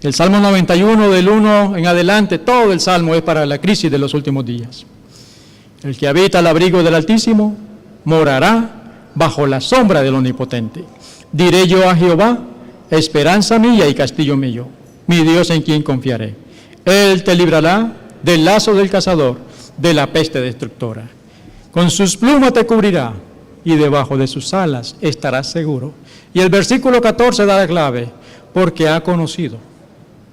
El Salmo 91 del 1 en adelante, todo el Salmo es para la crisis de los últimos días. El que habita al abrigo del Altísimo morará bajo la sombra del Omnipotente. Diré yo a Jehová, esperanza mía y castillo mío, mi Dios en quien confiaré. Él te librará del lazo del cazador, de la peste destructora. Con sus plumas te cubrirá y debajo de sus alas estarás seguro. Y el versículo 14 da la clave, porque ha conocido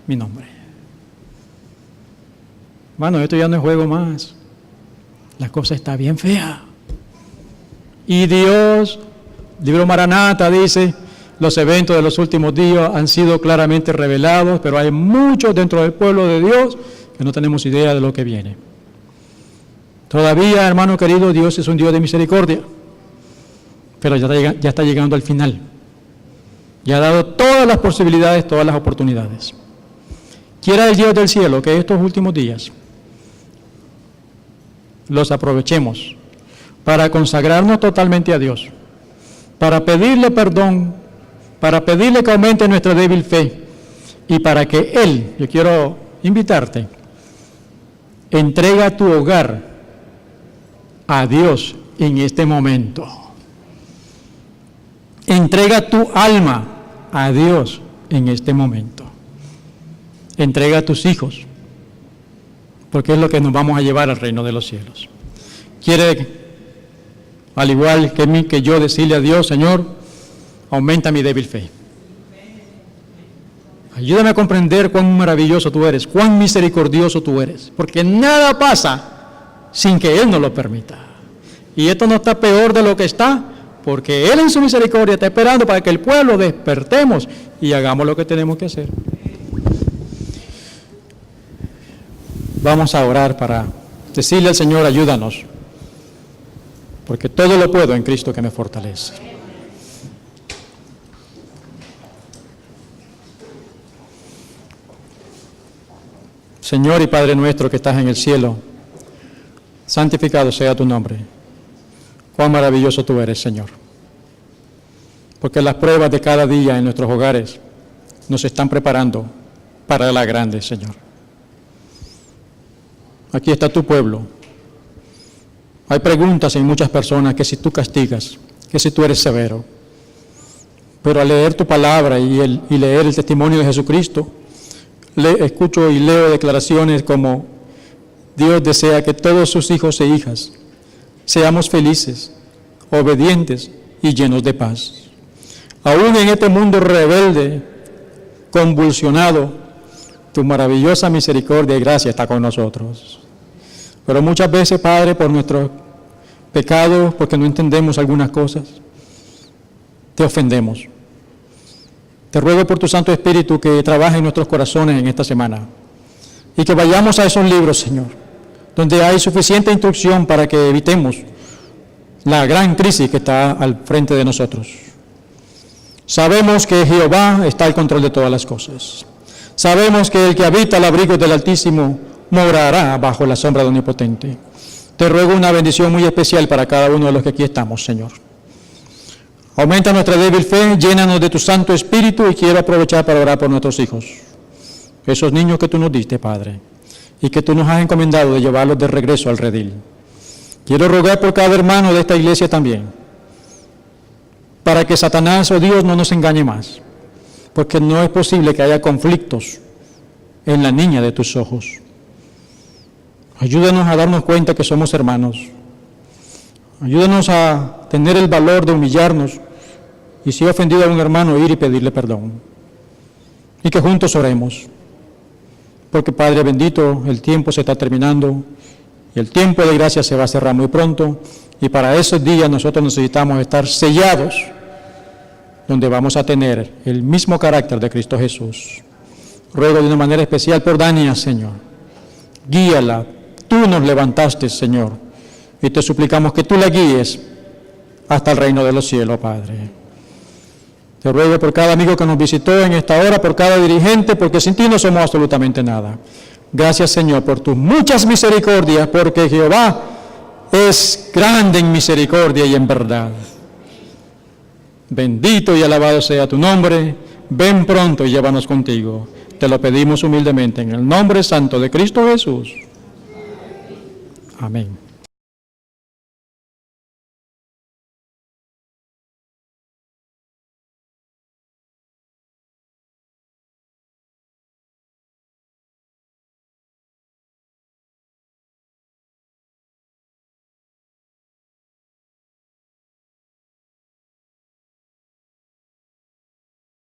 mi nombre. Bueno, esto ya no es juego más. La cosa está bien fea. Y Dios, libro Maranata dice, los eventos de los últimos días han sido claramente revelados, pero hay muchos dentro del pueblo de Dios que no tenemos idea de lo que viene. Todavía, hermano querido, Dios es un Dios de misericordia, pero ya está llegando al final. Ya ha dado todas las posibilidades, todas las oportunidades. Quiera el Dios del cielo que estos últimos días los aprovechemos para consagrarnos totalmente a Dios, para pedirle perdón, para pedirle que aumente nuestra débil fe y para que Él, yo quiero invitarte, entrega tu hogar a Dios en este momento. Entrega tu alma a Dios en este momento. Entrega a tus hijos, porque es lo que nos vamos a llevar al reino de los cielos. Quiere, al igual que yo, decirle a Dios: Señor, aumenta mi débil fe. Ayúdame a comprender cuán maravilloso tú eres, cuán misericordioso tú eres, porque nada pasa sin que Él nos lo permita. Y esto no está peor de lo que está, porque Él en su misericordia está esperando para que el pueblo despertemos y hagamos lo que tenemos que hacer. Vamos a orar para decirle al Señor: ayúdanos, porque todo lo puedo en Cristo que me fortalece. Señor y Padre nuestro que estás en el cielo, santificado sea tu nombre. Cuán maravilloso tú eres, Señor, porque las pruebas de cada día en nuestros hogares nos están preparando para la grande, Señor. Aquí está tu pueblo. Hay preguntas en muchas personas que si tú castigas, que si tú eres severo. Pero al leer tu palabra y leer el testimonio de Jesucristo, escucho y leo declaraciones como: Dios desea que todos sus hijos e hijas seamos felices, obedientes y llenos de paz. Aún en este mundo rebelde, convulsionado, tu maravillosa misericordia y gracia está con nosotros. Pero muchas veces, Padre, por nuestros pecados, porque no entendemos algunas cosas, te ofendemos. Te ruego por tu Santo Espíritu que trabaje en nuestros corazones en esta semana y que vayamos a esos libros, Señor, donde hay suficiente instrucción para que evitemos la gran crisis que está al frente de nosotros. Sabemos que Jehová está al control de todas las cosas. Sabemos que el que habita al abrigo del Altísimo morará bajo la sombra del Omnipotente. Te ruego una bendición muy especial para cada uno de los que aquí estamos, Señor. Aumenta nuestra débil fe, llénanos de tu Santo Espíritu, y quiero aprovechar para orar por nuestros hijos, esos niños que tú nos diste, Padre, y que tú nos has encomendado de llevarlos de regreso al redil. Quiero rogar por cada hermano de esta iglesia también, para que Satanás o Dios no nos engañe más, porque no es posible que haya conflictos en la niña de tus ojos. Ayúdanos a darnos cuenta que somos hermanos. Ayúdanos a tener el valor de humillarnos y si he ofendido a un hermano, ir y pedirle perdón. Y que juntos oremos. Porque Padre bendito, el tiempo se está terminando y el tiempo de gracia se va a cerrar muy pronto. Y para esos días nosotros necesitamos estar sellados, donde vamos a tener el mismo carácter de Cristo Jesús. Ruego de una manera especial por Dania, Señor. Guíala. Tú nos levantaste, Señor. Y te suplicamos que tú la guíes hasta el reino de los cielos, Padre. Te ruego por cada amigo que nos visitó en esta hora, por cada dirigente, porque sin ti no somos absolutamente nada. Gracias, Señor, por tus muchas misericordias, porque Jehová es grande en misericordia y en verdad. Bendito y alabado sea tu nombre. Ven pronto y llévanos contigo. Te lo pedimos humildemente en el nombre santo de Cristo Jesús. Amén.